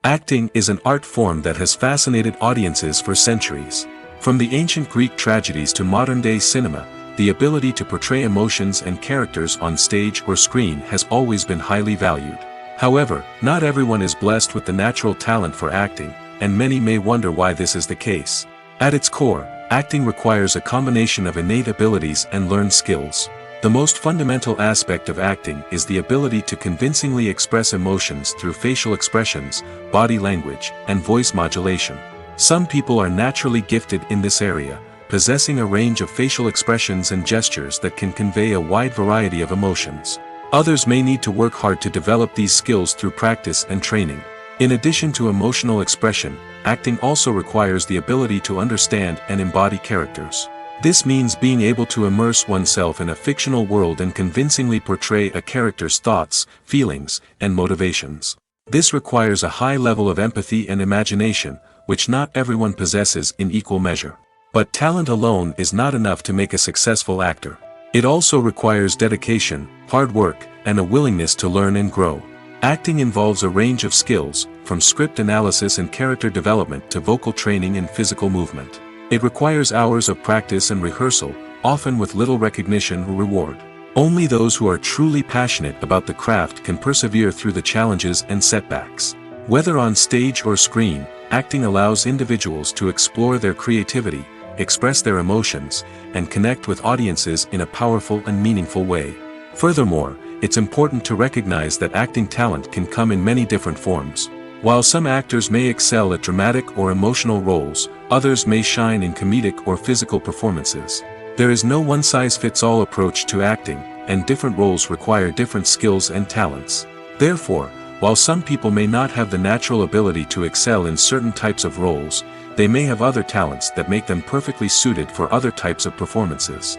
Acting is an art form that has fascinated audiences for centuries. From the ancient Greek tragedies to modern-day cinema, the ability to portray emotions and characters on stage or screen has always been highly valued. However, not everyone is blessed with the natural talent for acting, and many may wonder why this is the case. At its core, acting requires a combination of innate abilities and learned skills. The most fundamental aspect of acting is the ability to convincingly express emotions through facial expressions, body language, and voice modulation. Some people are naturally gifted in this area, possessing a range of facial expressions and gestures that can convey a wide variety of emotions. Others may need to work hard to develop these skills through practice and training. In addition to emotional expression, acting also requires the ability to understand and embody characters. This means being able to immerse oneself in a fictional world and convincingly portray a character's thoughts, feelings, and motivations. This requires a high level of empathy and imagination, which not everyone possesses in equal measure. But talent alone is not enough to make a successful actor. It also requires dedication, hard work, and a willingness to learn and grow. Acting involves a range of skills, from script analysis and character development to vocal training and physical movement. It requires hours of practice and rehearsal, often with little recognition or reward. Only those who are truly passionate about the craft can persevere through the challenges and setbacks. Whether on stage or screen, acting allows individuals to explore their creativity, express their emotions, and connect with audiences in a powerful and meaningful way. Furthermore, it's important to recognize that acting talent can come in many different forms. While some actors may excel at dramatic or emotional roles, others may shine in comedic or physical performances. There is no one-size-fits-all approach to acting, and different roles require different skills and talents. Therefore, while some people may not have the natural ability to excel in certain types of roles, they may have other talents that make them perfectly suited for other types of performances.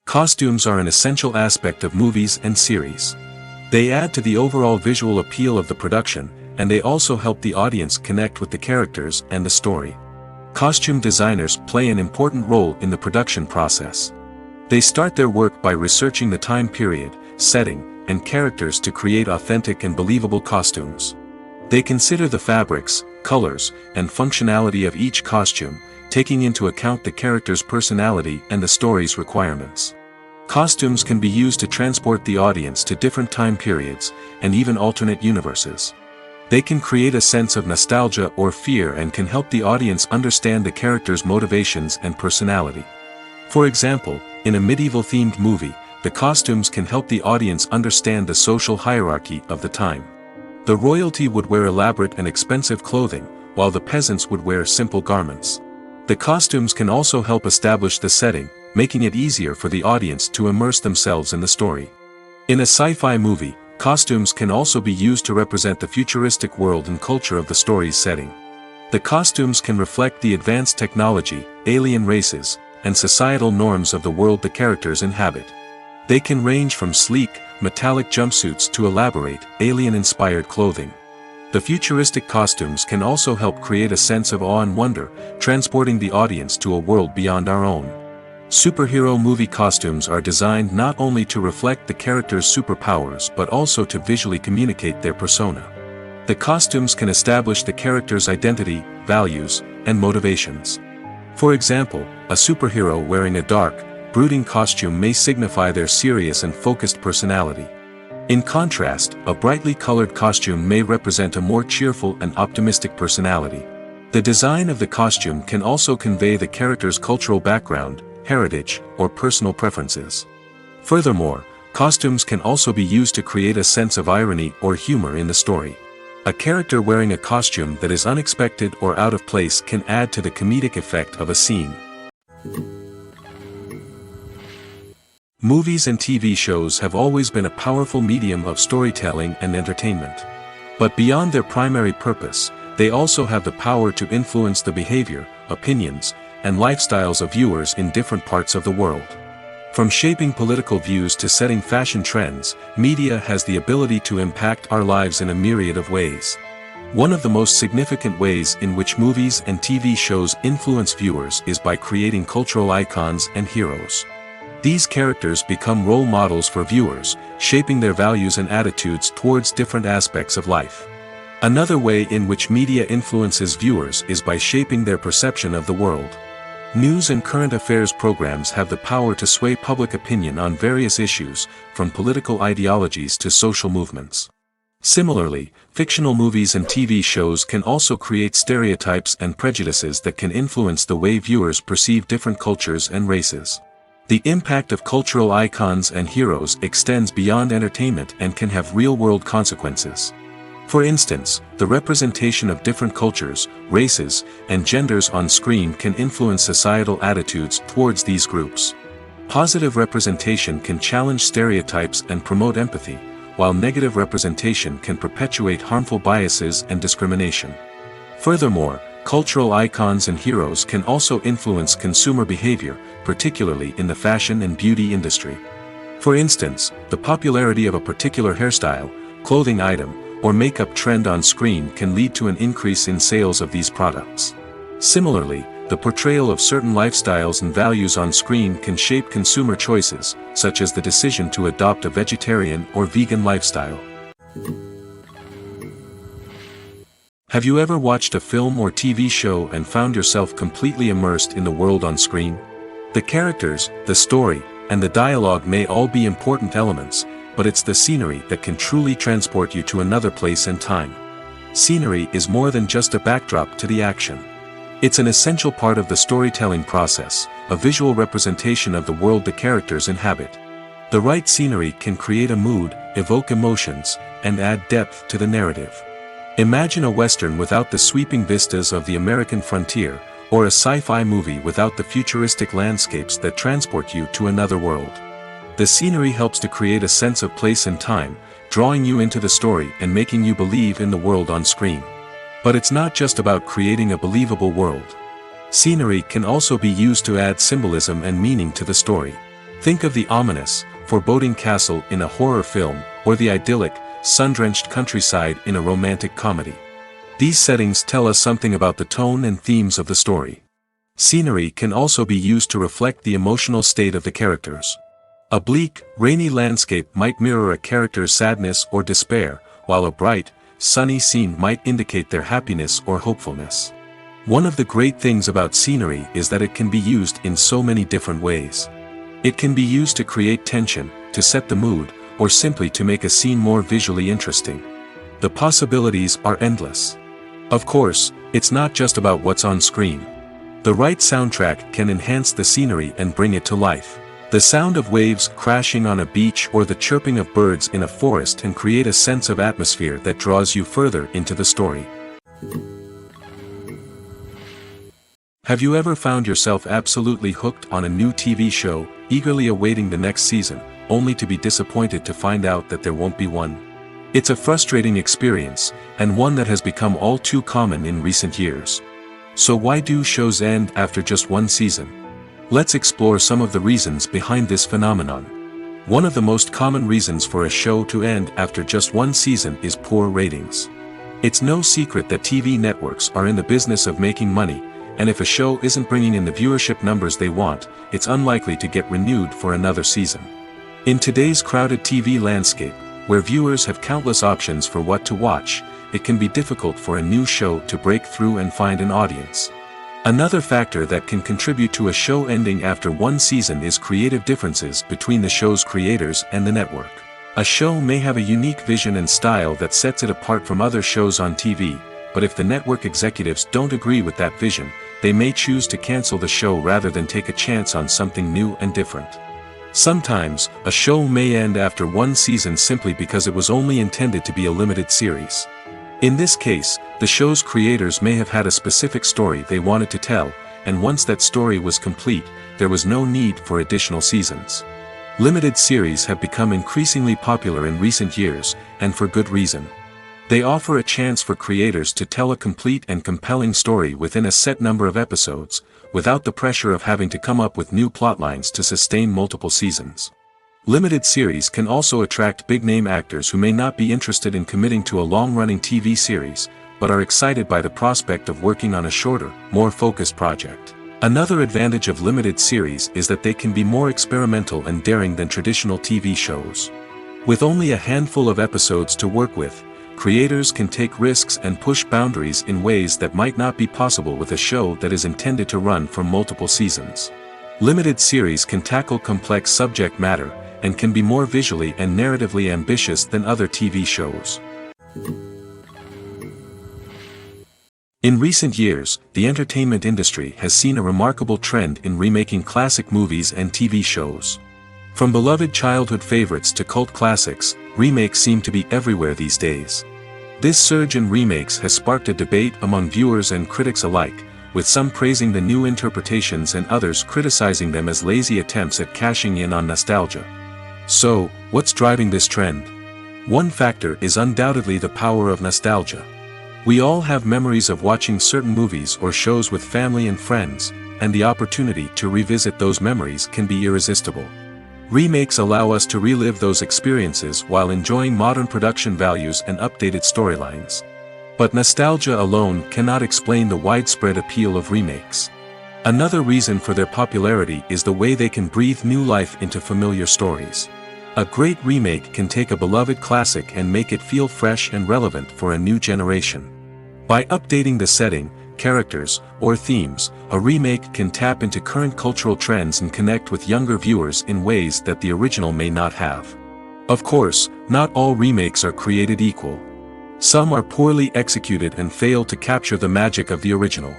Costumes are an essential aspect of movies and series. They add to the overall visual appeal of the production, and they also help the audience connect with the characters and the story. Costume designers play an important role in the production process. They start their work by researching the time period, setting, and characters to create authentic and believable costumes. They consider the fabrics, colors, and functionality of each costume, taking into account the character's personality and the story's requirements. Costumes can be used to transport the audience to different time periods, and even alternate universes. They can create a sense of nostalgia or fear and can help the audience understand the character's motivations and personality. For example, in a medieval-themed movie, the costumes can help the audience understand the social hierarchy of the time. The royalty would wear elaborate and expensive clothing, while the peasants would wear simple garments. The costumes can also help establish the setting, making it easier for the audience to immerse themselves in the story. In a sci-fi movie, costumes can also be used to represent the futuristic world and culture of the story's setting. The costumes can reflect the advanced technology, alien races, and societal norms of the world the characters inhabit. They can range from sleek, metallic jumpsuits to elaborate, alien-inspired clothing. The futuristic costumes can also help create a sense of awe and wonder, transporting the audience to a world beyond our own. Superhero movie costumes are designed not only to reflect the character's superpowers but also to visually communicate their persona. The costumes can establish the character's identity, values, and motivations. For example, a superhero wearing a dark, brooding costume may signify their serious and focused personality. In contrast, a brightly colored costume may represent a more cheerful and optimistic personality. The design of the costume can also convey the character's cultural background, heritage, or personal preferences. Furthermore, costumes can also be used to create a sense of irony or humor in the story. A character wearing a costume that is unexpected or out of place can add to the comedic effect of a scene. Movies and TV shows have always been a powerful medium of storytelling and entertainment. But beyond their primary purpose, they also have the power to influence the behavior, opinions, and lifestyles of viewers in different parts of the world. From shaping political views to setting fashion trends, media has the ability to impact our lives in a myriad of ways. One of the most significant ways in which movies and TV shows influence viewers is by creating cultural icons and heroes. These characters become role models for viewers, shaping their values and attitudes towards different aspects of life. Another way in which media influences viewers is by shaping their perception of the world. News and current affairs programs have the power to sway public opinion on various issues, from political ideologies to social movements. Similarly, fictional movies and TV shows can also create stereotypes and prejudices that can influence the way viewers perceive different cultures and races. The impact of cultural icons and heroes extends beyond entertainment and can have real-world consequences. For instance, the representation of different cultures, races, and genders on screen can influence societal attitudes towards these groups. Positive representation can challenge stereotypes and promote empathy, while negative representation can perpetuate harmful biases and discrimination. Furthermore, cultural icons and heroes can also influence consumer behavior, particularly in the fashion and beauty industry. For instance, the popularity of a particular hairstyle, clothing item, or makeup trend on screen can lead to an increase in sales of these products. Similarly, the portrayal of certain lifestyles and values on screen can shape consumer choices, such as the decision to adopt a vegetarian or vegan lifestyle. Have you ever watched a film or TV show and found yourself completely immersed in the world on screen? The characters, the story, and the dialogue may all be important elements, but it's the scenery that can truly transport you to another place and time. Scenery is more than just a backdrop to the action. It's an essential part of the storytelling process, a visual representation of the world the characters inhabit. The right scenery can create a mood, evoke emotions, and add depth to the narrative. Imagine a Western without the sweeping vistas of the American frontier, or a sci-fi movie without the futuristic landscapes that transport you to another world. The scenery helps to create a sense of place and time, drawing you into the story and making you believe in the world on screen. But it's not just about creating a believable world. Scenery can also be used to add symbolism and meaning to the story. Think of the ominous, foreboding castle in a horror film, or the idyllic, sun-drenched countryside in a romantic comedy. These settings tell us something about the tone and themes of the story. Scenery can also be used to reflect the emotional state of the characters. A bleak, rainy landscape might mirror a character's sadness or despair, while a bright, sunny scene might indicate their happiness or hopefulness. One of the great things about scenery is that it can be used in so many different ways. It can be used to create tension, to set the mood, or simply to make a scene more visually interesting. The possibilities are endless. Of course, it's not just about what's on screen. The right soundtrack can enhance the scenery and bring it to life. The sound of waves crashing on a beach or the chirping of birds in a forest can create a sense of atmosphere that draws you further into the story. Have you ever found yourself absolutely hooked on a new TV show, eagerly awaiting the next season, only to be disappointed to find out that there won't be one? It's a frustrating experience, and one that has become all too common in recent years. So why do shows end after just one season? Let's explore some of the reasons behind this phenomenon. One of the most common reasons for a show to end after just one season is poor ratings. It's no secret that TV networks are in the business of making money, and if a show isn't bringing in the viewership numbers they want, it's unlikely to get renewed for another season. In today's crowded TV landscape, where viewers have countless options for what to watch, it can be difficult for a new show to break through and find an audience. Another factor that can contribute to a show ending after one season is creative differences between the show's creators and the network. A show may have a unique vision and style that sets it apart from other shows on TV, but if the network executives don't agree with that vision, they may choose to cancel the show rather than take a chance on something new and different. Sometimes, a show may end after one season simply because it was only intended to be a limited series. In this case, the show's creators may have had a specific story they wanted to tell, and once that story was complete, there was no need for additional seasons. Limited series have become increasingly popular in recent years, and for good reason. They offer a chance for creators to tell a complete and compelling story within a set number of episodes, without the pressure of having to come up with new plotlines to sustain multiple seasons. Limited series can also attract big-name actors who may not be interested in committing to a long-running TV series, but are excited by the prospect of working on a shorter, more focused project. Another advantage of limited series is that they can be more experimental and daring than traditional TV shows. With only a handful of episodes to work with, creators can take risks and push boundaries in ways that might not be possible with a show that is intended to run for multiple seasons. Limited series can tackle complex subject matter, and can be more visually and narratively ambitious than other TV shows. In recent years, the entertainment industry has seen a remarkable trend in remaking classic movies and TV shows. From beloved childhood favorites to cult classics, remakes seem to be everywhere these days. This surge in remakes has sparked a debate among viewers and critics alike, with some praising the new interpretations and others criticizing them as lazy attempts at cashing in on nostalgia. So, what's driving this trend? One factor is undoubtedly the power of nostalgia. We all have memories of watching certain movies or shows with family and friends, and the opportunity to revisit those memories can be irresistible. Remakes allow us to relive those experiences while enjoying modern production values and updated storylines. But nostalgia alone cannot explain the widespread appeal of remakes. Another reason for their popularity is the way they can breathe new life into familiar stories. A great remake can take a beloved classic and make it feel fresh and relevant for a new generation. By updating the setting, characters, or themes, a remake can tap into current cultural trends and connect with younger viewers in ways that the original may not have. Of course, not all remakes are created equal. Some are poorly executed and fail to capture the magic of the original.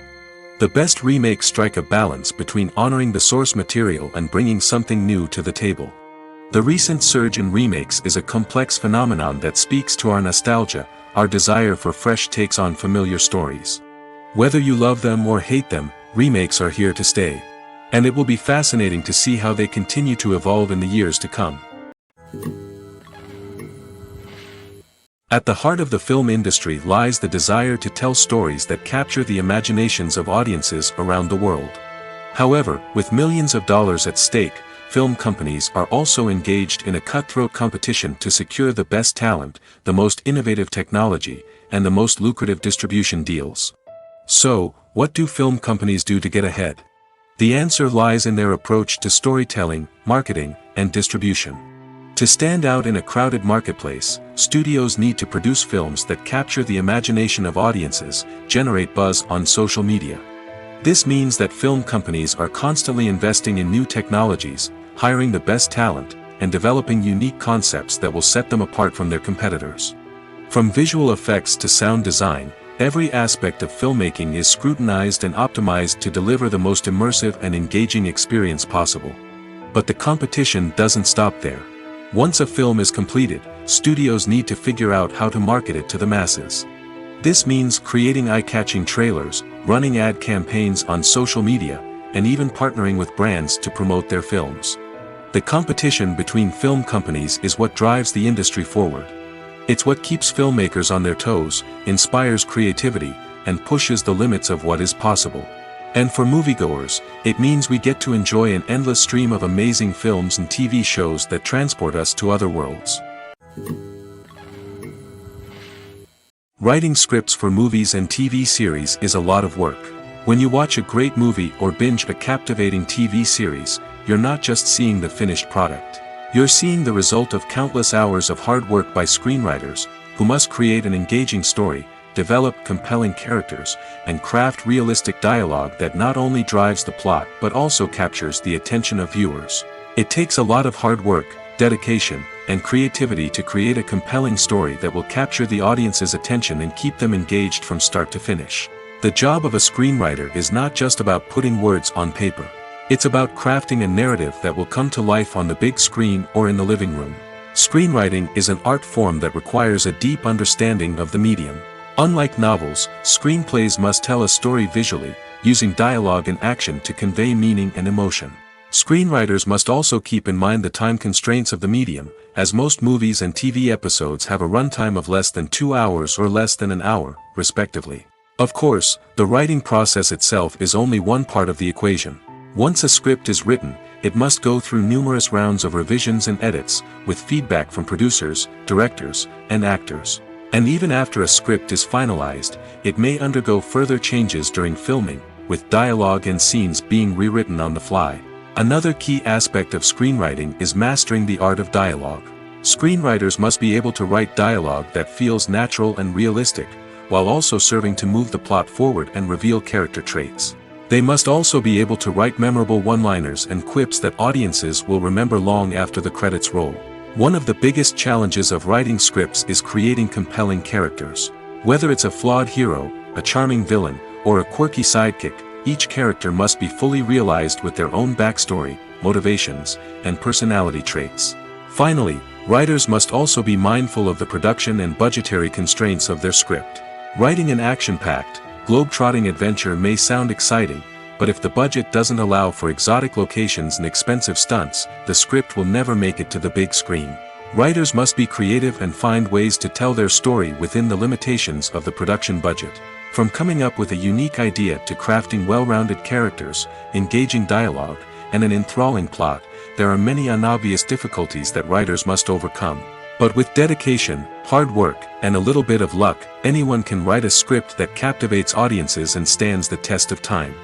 The best remakes strike a balance between honoring the source material and bringing something new to the table. The recent surge in remakes is a complex phenomenon that speaks to our nostalgia, our desire for fresh takes on familiar stories. Whether you love them or hate them, remakes are here to stay. And it will be fascinating to see how they continue to evolve in the years to come. At the heart of the film industry lies the desire to tell stories that capture the imaginations of audiences around the world. However, with millions of dollars at stake, film companies are also engaged in a cutthroat competition to secure the best talent, the most innovative technology, and the most lucrative distribution deals. So, what do film companies do to get ahead? The answer lies in their approach to storytelling, marketing, and distribution. To stand out in a crowded marketplace, studios need to produce films that capture the imagination of audiences, generate buzz on social media. This means that film companies are constantly investing in new technologies, hiring the best talent, and developing unique concepts that will set them apart from their competitors. From visual effects to sound design, every aspect of filmmaking is scrutinized and optimized to deliver the most immersive and engaging experience possible. But the competition doesn't stop there. Once a film is completed, studios need to figure out how to market it to the masses. This means creating eye-catching trailers, running ad campaigns on social media, and even partnering with brands to promote their films. The competition between film companies is what drives the industry forward. It's what keeps filmmakers on their toes, inspires creativity, and pushes the limits of what is possible. And for moviegoers, it means we get to enjoy an endless stream of amazing films and TV shows that transport us to other worlds. Writing scripts for movies and TV series is a lot of work. When you watch a great movie or binge a captivating TV series, you're not just seeing the finished product. You're seeing the result of countless hours of hard work by screenwriters, who must create an engaging story, develop compelling characters, and craft realistic dialogue that not only drives the plot but also captures the attention of viewers. It takes a lot of hard work, dedication, and creativity to create a compelling story that will capture the audience's attention and keep them engaged from start to finish. The job of a screenwriter is not just about putting words on paper. It's about crafting a narrative that will come to life on the big screen or in the living room. Screenwriting is an art form that requires a deep understanding of the medium. Unlike novels, screenplays must tell a story visually, using dialogue and action to convey meaning and emotion. Screenwriters must also keep in mind the time constraints of the medium, as most movies and TV episodes have a runtime of less than 2 hours or less than an hour, respectively. Of course, the writing process itself is only one part of the equation. Once a script is written, it must go through numerous rounds of revisions and edits, with feedback from producers, directors, and actors. And even after a script is finalized, it may undergo further changes during filming, with dialogue and scenes being rewritten on the fly. Another key aspect of screenwriting is mastering the art of dialogue. Screenwriters must be able to write dialogue that feels natural and realistic, while also serving to move the plot forward and reveal character traits. They must also be able to write memorable one-liners and quips that audiences will remember long after the credits roll. One of the biggest challenges of writing scripts is creating compelling characters. Whether it's a flawed hero, a charming villain, or a quirky sidekick, each character must be fully realized with their own backstory, motivations, and personality traits. Finally, writers must also be mindful of the production and budgetary constraints of their script. Writing an action-packed, globe-trotting adventure may sound exciting, but if the budget doesn't allow for exotic locations and expensive stunts, the script will never make it to the big screen. Writers must be creative and find ways to tell their story within the limitations of the production budget. From coming up with a unique idea to crafting well-rounded characters, engaging dialogue, and an enthralling plot, there are many unobvious difficulties that writers must overcome. But with dedication, hard work, and a little bit of luck, anyone can write a script that captivates audiences and stands the test of time.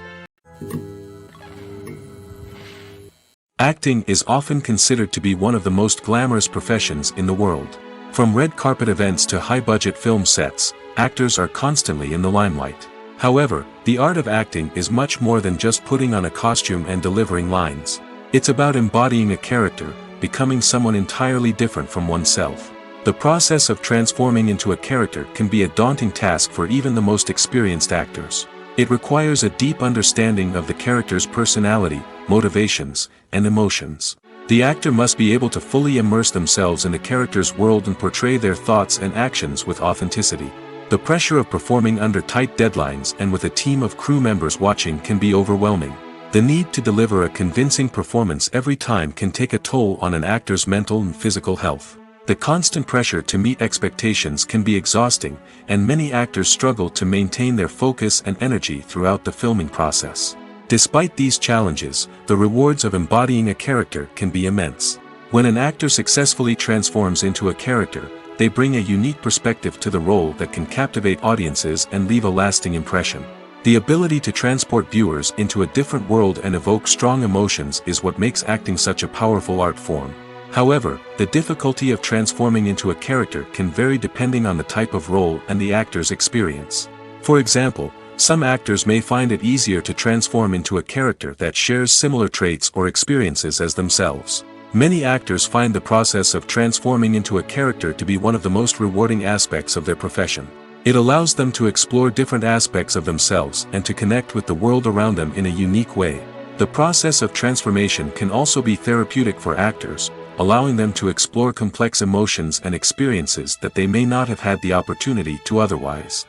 Acting is often considered to be one of the most glamorous professions in the world. From red carpet events to high-budget film sets, actors are constantly in the limelight. However, the art of acting is much more than just putting on a costume and delivering lines. It's about embodying a character, becoming someone entirely different from oneself. The process of transforming into a character can be a daunting task for even the most experienced actors. It requires a deep understanding of the character's personality, motivations, and emotions. The actor must be able to fully immerse themselves in the character's world and portray their thoughts and actions with authenticity. The pressure of performing under tight deadlines and with a team of crew members watching can be overwhelming. The need to deliver a convincing performance every time can take a toll on an actor's mental and physical health. The constant pressure to meet expectations can be exhausting, and many actors struggle to maintain their focus and energy throughout the filming process. Despite these challenges, the rewards of embodying a character can be immense. When an actor successfully transforms into a character, they bring a unique perspective to the role that can captivate audiences and leave a lasting impression. The ability to transport viewers into a different world and evoke strong emotions is what makes acting such a powerful art form. However, the difficulty of transforming into a character can vary depending on the type of role and the actor's experience. For example, some actors may find it easier to transform into a character that shares similar traits or experiences as themselves. Many actors find the process of transforming into a character to be one of the most rewarding aspects of their profession. It allows them to explore different aspects of themselves and to connect with the world around them in a unique way. The process of transformation can also be therapeutic for actors, allowing them to explore complex emotions and experiences that they may not have had the opportunity to otherwise.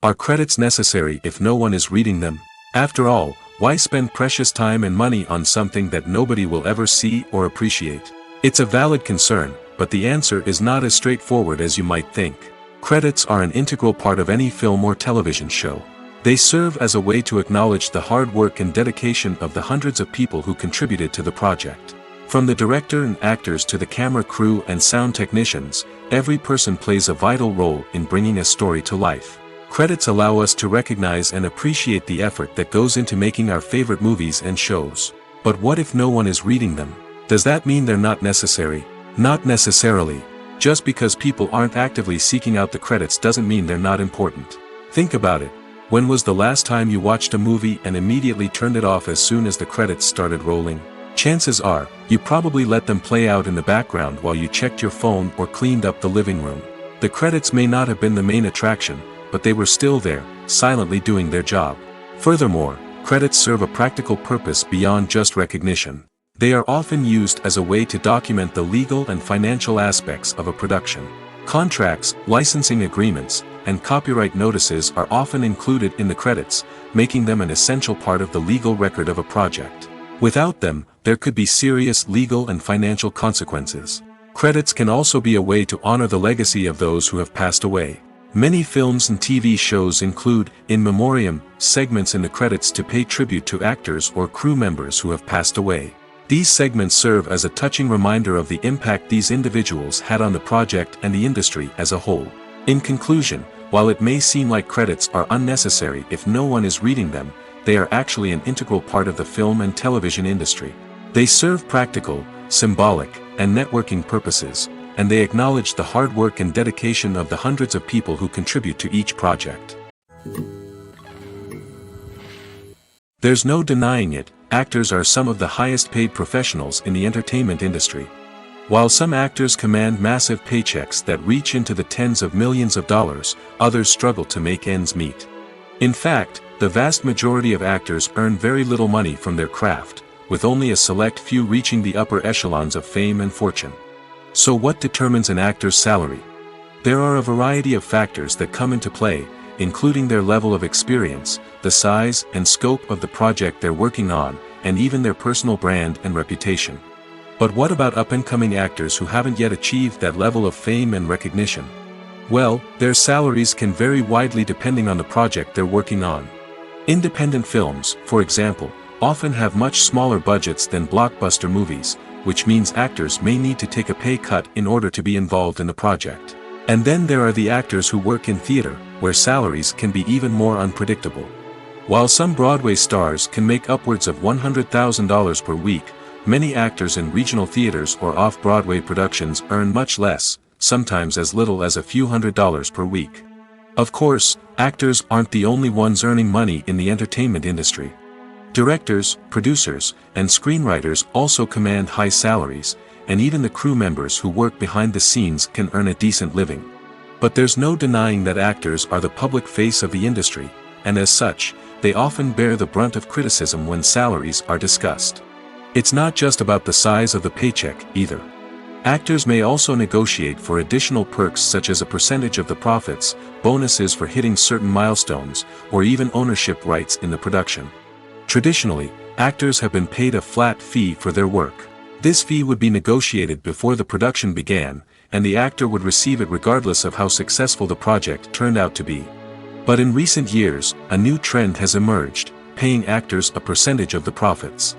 Are credits necessary if no one is reading them? After all, why spend precious time and money on something that nobody will ever see or appreciate? It's a valid concern, but the answer is not as straightforward as you might think. Credits are an integral part of any film or television show. They serve as a way to acknowledge the hard work and dedication of the hundreds of people who contributed to the project. From the director and actors to the camera crew and sound technicians, every person plays a vital role in bringing a story to life. Credits allow us to recognize and appreciate the effort that goes into making our favorite movies and shows. But what if no one is reading them? Does that mean they're not necessary? Not necessarily. Just because people aren't actively seeking out the credits doesn't mean they're not important. Think about it. When was the last time you watched a movie and immediately turned it off as soon as the credits started rolling? Chances are, you probably let them play out in the background while you checked your phone or cleaned up the living room. The credits may not have been the main attraction, but they were still there, silently doing their job. Furthermore, credits serve a practical purpose beyond just recognition. They are often used as a way to document the legal and financial aspects of a production. Contracts, licensing agreements, and copyright notices are often included in the credits, making them an essential part of the legal record of a project. Without them, there could be serious legal and financial consequences. Credits can also be a way to honor the legacy of those who have passed away. Many films and TV shows include, in memoriam, segments in the credits to pay tribute to actors or crew members who have passed away. These segments serve as a touching reminder of the impact these individuals had on the project and the industry as a whole. In conclusion, while it may seem like credits are unnecessary if no one is reading them, they are actually an integral part of the film and television industry. They serve practical, symbolic, and networking purposes, and they acknowledge the hard work and dedication of the hundreds of people who contribute to each project. There's no denying it, actors are some of the highest paid professionals in the entertainment industry. While some actors command massive paychecks that reach into the tens of millions of dollars, others struggle to make ends meet. In fact, the vast majority of actors earn very little money from their craft, with only a select few reaching the upper echelons of fame and fortune. So what determines an actor's salary? There are a variety of factors that come into play, including their level of experience, the size and scope of the project they're working on, and even their personal brand and reputation. But what about up-and-coming actors who haven't yet achieved that level of fame and recognition? Well, their salaries can vary widely depending on the project they're working on. Independent films, for example, often have much smaller budgets than blockbuster movies, which means actors may need to take a pay cut in order to be involved in the project. And then there are the actors who work in theater, where salaries can be even more unpredictable. While some Broadway stars can make upwards of $100,000 per week, many actors in regional theaters or off-Broadway productions earn much less, sometimes as little as a few $100s per week. Of course, actors aren't the only ones earning money in the entertainment industry. Directors, producers, and screenwriters also command high salaries, and even the crew members who work behind the scenes can earn a decent living. But there's no denying that actors are the public face of the industry, and as such, they often bear the brunt of criticism when salaries are discussed. It's not just about the size of the paycheck, either. Actors may also negotiate for additional perks such as a percentage of the profits, bonuses for hitting certain milestones, or even ownership rights in the production. Traditionally, actors have been paid a flat fee for their work. This fee would be negotiated before the production began, and the actor would receive it regardless of how successful the project turned out to be. But in recent years, a new trend has emerged, paying actors a percentage of the profits.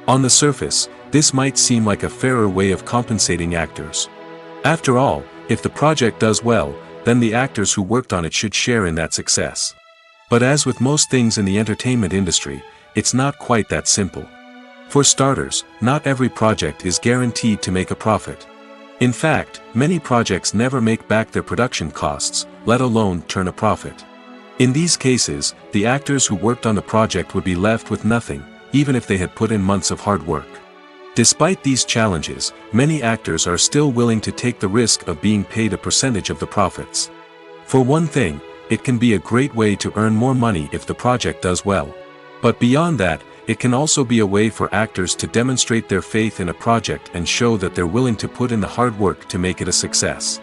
On the surface, this might seem like a fairer way of compensating actors. After all, if the project does well, then the actors who worked on it should share in that success. But as with most things in the entertainment industry, it's not quite that simple. For starters, not every project is guaranteed to make a profit. In fact, many projects never make back their production costs, let alone turn a profit. In these cases, the actors who worked on the project would be left with nothing, even if they had put in months of hard work. Despite these challenges, many actors are still willing to take the risk of being paid a percentage of the profits. For one thing, it can be a great way to earn more money if the project does well. But beyond that, it can also be a way for actors to demonstrate their faith in a project and show that they're willing to put in the hard work to make it a success.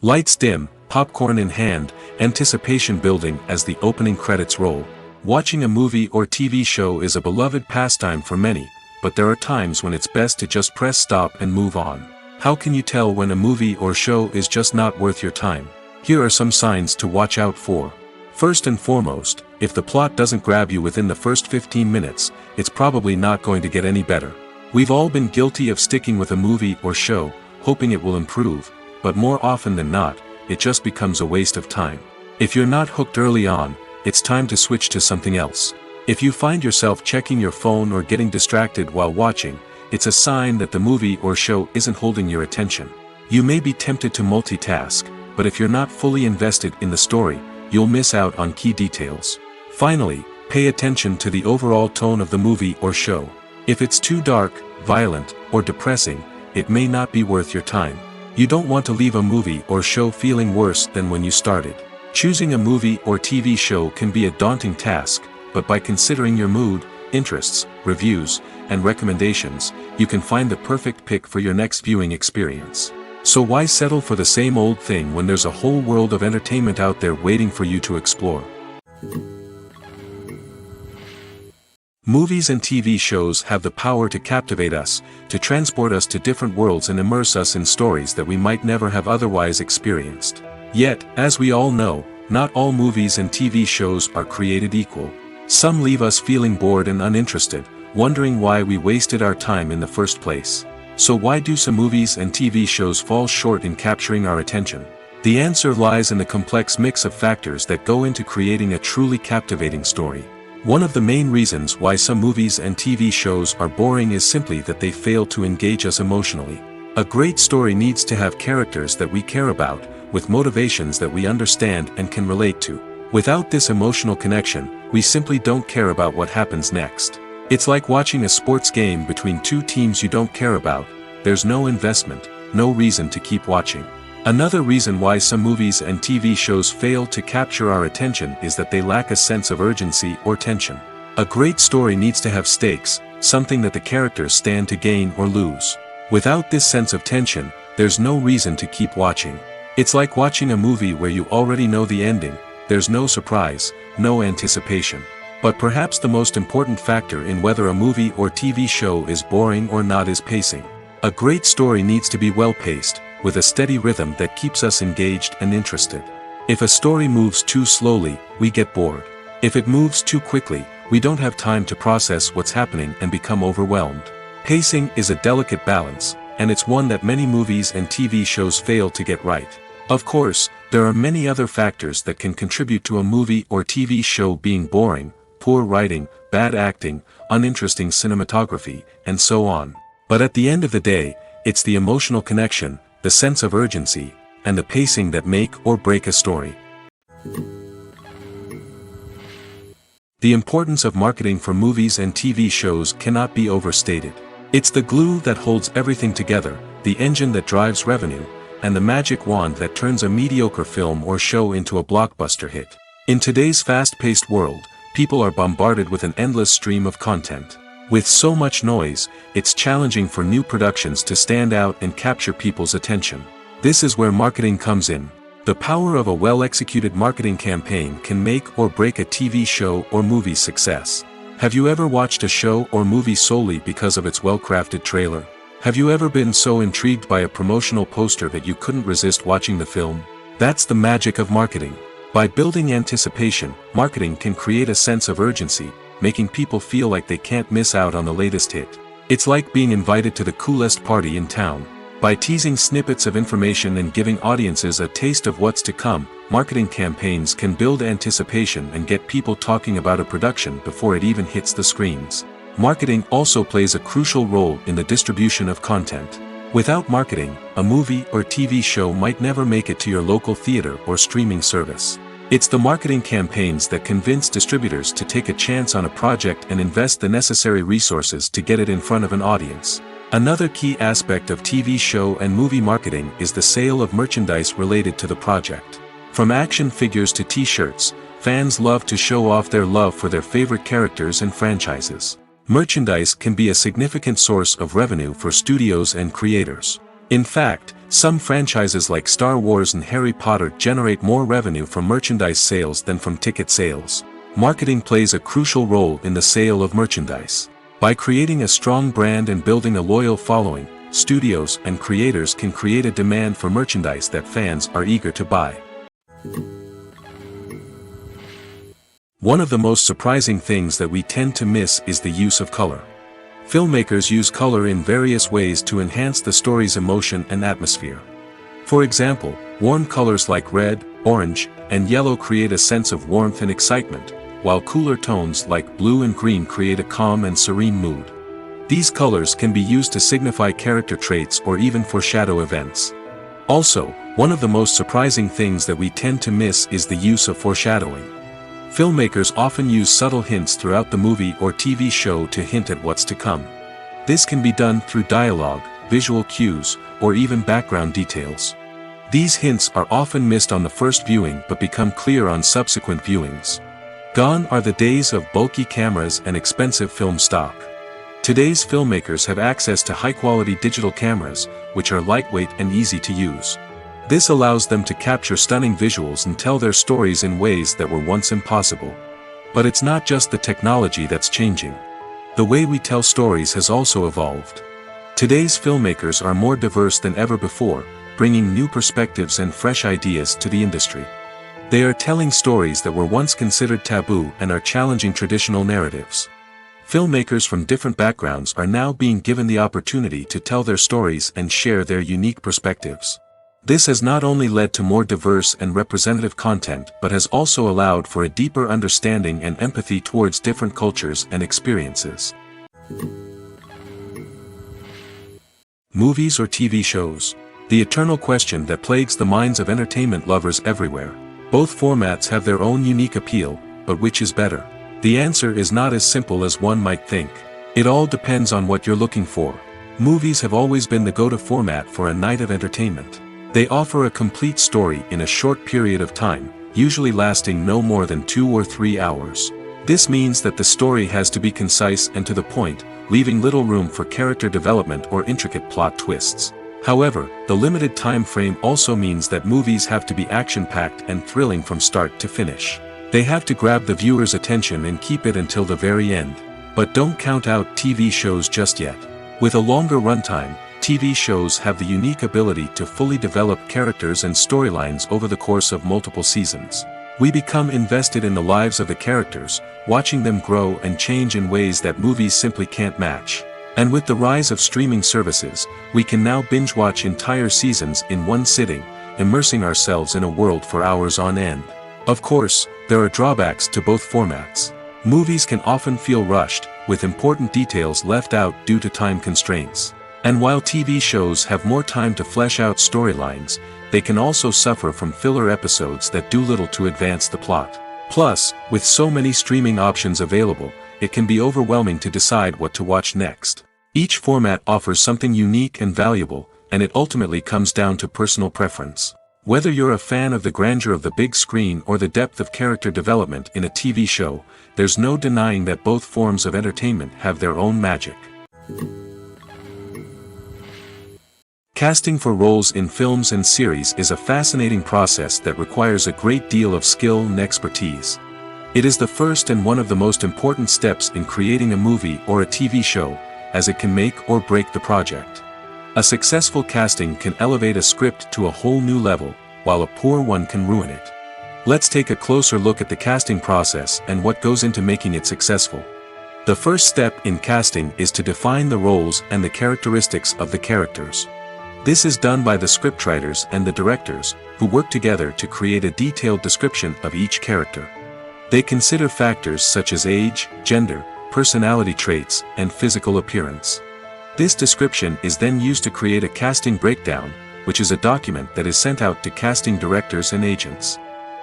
Lights dim, popcorn in hand, anticipation building as the opening credits roll. Watching a movie or TV show is a beloved pastime for many, but there are times when it's best to just press stop and move on. How can you tell when a movie or show is just not worth your time? Here are some signs to watch out for. First and foremost, if the plot doesn't grab you within the first 15 minutes, it's probably not going to get any better. We've all been guilty of sticking with a movie or show, hoping it will improve, but more often than not, it just becomes a waste of time. If you're not hooked early on, it's time to switch to something else. If you find yourself checking your phone or getting distracted while watching, it's a sign that the movie or show isn't holding your attention. You may be tempted to multitask, but if you're not fully invested in the story, you'll miss out on key details. Finally, pay attention to the overall tone of the movie or show. If it's too dark, violent, or depressing, it may not be worth your time. You don't want to leave a movie or show feeling worse than when you started. Choosing a movie or TV show can be a daunting task, but by considering your mood, interests, reviews, and recommendations, you can find the perfect pick for your next viewing experience. So why settle for the same old thing when there's a whole world of entertainment out there waiting for you to explore? Movies and TV shows have the power to captivate us, to transport us to different worlds and immerse us in stories that we might never have otherwise experienced. Yet, as we all know, not all movies and TV shows are created equal. Some leave us feeling bored and uninterested, wondering why we wasted our time in the first place. So why do some movies and TV shows fall short in capturing our attention? The answer lies in the complex mix of factors that go into creating a truly captivating story. One of the main reasons why some movies and TV shows are boring is simply that they fail to engage us emotionally. A great story needs to have characters that we care about, with motivations that we understand and can relate to. Without this emotional connection, we simply don't care about what happens next. It's like watching a sports game between two teams you don't care about. There's no investment, no reason to keep watching. Another reason why some movies and TV shows fail to capture our attention is that they lack a sense of urgency or tension. A great story needs to have stakes, something that the characters stand to gain or lose. Without this sense of tension, there's no reason to keep watching. It's like watching a movie where you already know the ending. There's no surprise, no anticipation. But perhaps the most important factor in whether a movie or TV show is boring or not is pacing. A great story needs to be well-paced, with a steady rhythm that keeps us engaged and interested. If a story moves too slowly, we get bored. If it moves too quickly, we don't have time to process what's happening and become overwhelmed. Pacing is a delicate balance, and it's one that many movies and TV shows fail to get right. Of course, there are many other factors that can contribute to a movie or TV show being boring: poor writing, bad acting, uninteresting cinematography, and so on. But at the end of the day, it's the emotional connection, the sense of urgency, and the pacing that make or break a story. The importance of marketing for movies and TV shows cannot be overstated. It's the glue that holds everything together, the engine that drives revenue, and the magic wand that turns a mediocre film or show into a blockbuster hit. In today's fast-paced world, people are bombarded with an endless stream of content. With so much noise, it's challenging for new productions to stand out and capture people's attention. This is where marketing comes in. The power of a well-executed marketing campaign can make or break a TV show or movie's success. Have you ever watched a show or movie solely because of its well-crafted trailer? Have you ever been so intrigued by a promotional poster that you couldn't resist watching the film? That's the magic of marketing. By building anticipation, marketing can create a sense of urgency, making people feel like they can't miss out on the latest hit. It's like being invited to the coolest party in town. By teasing snippets of information and giving audiences a taste of what's to come, marketing campaigns can build anticipation and get people talking about a production before it even hits the screens. Marketing also plays a crucial role in the distribution of content. Without marketing, a movie or TV show might never make it to your local theater or streaming service. It's the marketing campaigns that convince distributors to take a chance on a project and invest the necessary resources to get it in front of an audience. Another key aspect of TV show and movie marketing is the sale of merchandise related to the project. From action figures to t-shirts, fans love to show off their love for their favorite characters and franchises. Merchandise can be a significant source of revenue for studios and creators. In fact, some franchises like Star Wars and Harry Potter generate more revenue from merchandise sales than from ticket sales. Marketing plays a crucial role in the sale of merchandise. By creating a strong brand and building a loyal following, studios and creators can create a demand for merchandise that fans are eager to buy. One of the most surprising things that we tend to miss is the use of color. Filmmakers use color in various ways to enhance the story's emotion and atmosphere. For example, warm colors like red, orange, and yellow create a sense of warmth and excitement, while cooler tones like blue and green create a calm and serene mood. These colors can be used to signify character traits or even foreshadow events. Also, one of the most surprising things that we tend to miss is the use of foreshadowing. Filmmakers often use subtle hints throughout the movie or TV show to hint at what's to come. This can be done through dialogue, visual cues, or even background details. These hints are often missed on the first viewing but become clear on subsequent viewings. Gone are the days of bulky cameras and expensive film stock. Today's filmmakers have access to high-quality digital cameras, which are lightweight and easy to use. This allows them to capture stunning visuals and tell their stories in ways that were once impossible. But it's not just the technology that's changing. The way we tell stories has also evolved. Today's filmmakers are more diverse than ever before, bringing new perspectives and fresh ideas to the industry. They are telling stories that were once considered taboo and are challenging traditional narratives. Filmmakers from different backgrounds are now being given the opportunity to tell their stories and share their unique perspectives. This has not only led to more diverse and representative content but has also allowed for a deeper understanding and empathy towards different cultures and experiences. Movies or TV shows? The eternal question that plagues the minds of entertainment lovers everywhere. Both formats have their own unique appeal, but which is better? The answer is not as simple as one might think. It all depends on what you're looking for. Movies have always been the go-to format for a night of entertainment. They offer a complete story in a short period of time, usually lasting no more than 2 or 3 hours. This means that the story has to be concise and to the point, leaving little room for character development or intricate plot twists. However, the limited time frame also means that movies have to be action-packed and thrilling from start to finish. They have to grab the viewer's attention and keep it until the very end. But don't count out TV shows just yet. With a longer runtime, TV shows have the unique ability to fully develop characters and storylines over the course of multiple seasons. We become invested in the lives of the characters, watching them grow and change in ways that movies simply can't match. And with the rise of streaming services, we can now binge-watch entire seasons in one sitting, immersing ourselves in a world for hours on end. Of course, there are drawbacks to both formats. Movies can often feel rushed, with important details left out due to time constraints. And while TV shows have more time to flesh out storylines, they can also suffer from filler episodes that do little to advance the plot. Plus, with so many streaming options available, it can be overwhelming to decide what to watch next. Each format offers something unique and valuable, and it ultimately comes down to personal preference. Whether you're a fan of the grandeur of the big screen or the depth of character development in a TV show, there's no denying that both forms of entertainment have their own magic. Casting for roles in films and series is a fascinating process that requires a great deal of skill and expertise. It is the first and one of the most important steps in creating a movie or a TV show, as it can make or break the project. A successful casting can elevate a script to a whole new level, while a poor one can ruin it. Let's take a closer look at the casting process and what goes into making it successful. The first step in casting is to define the roles and the characteristics of the characters. This is done by the scriptwriters and the directors, who work together to create a detailed description of each character. They consider factors such as age, gender, personality traits, and physical appearance. This description is then used to create a casting breakdown, which is a document that is sent out to casting directors and agents.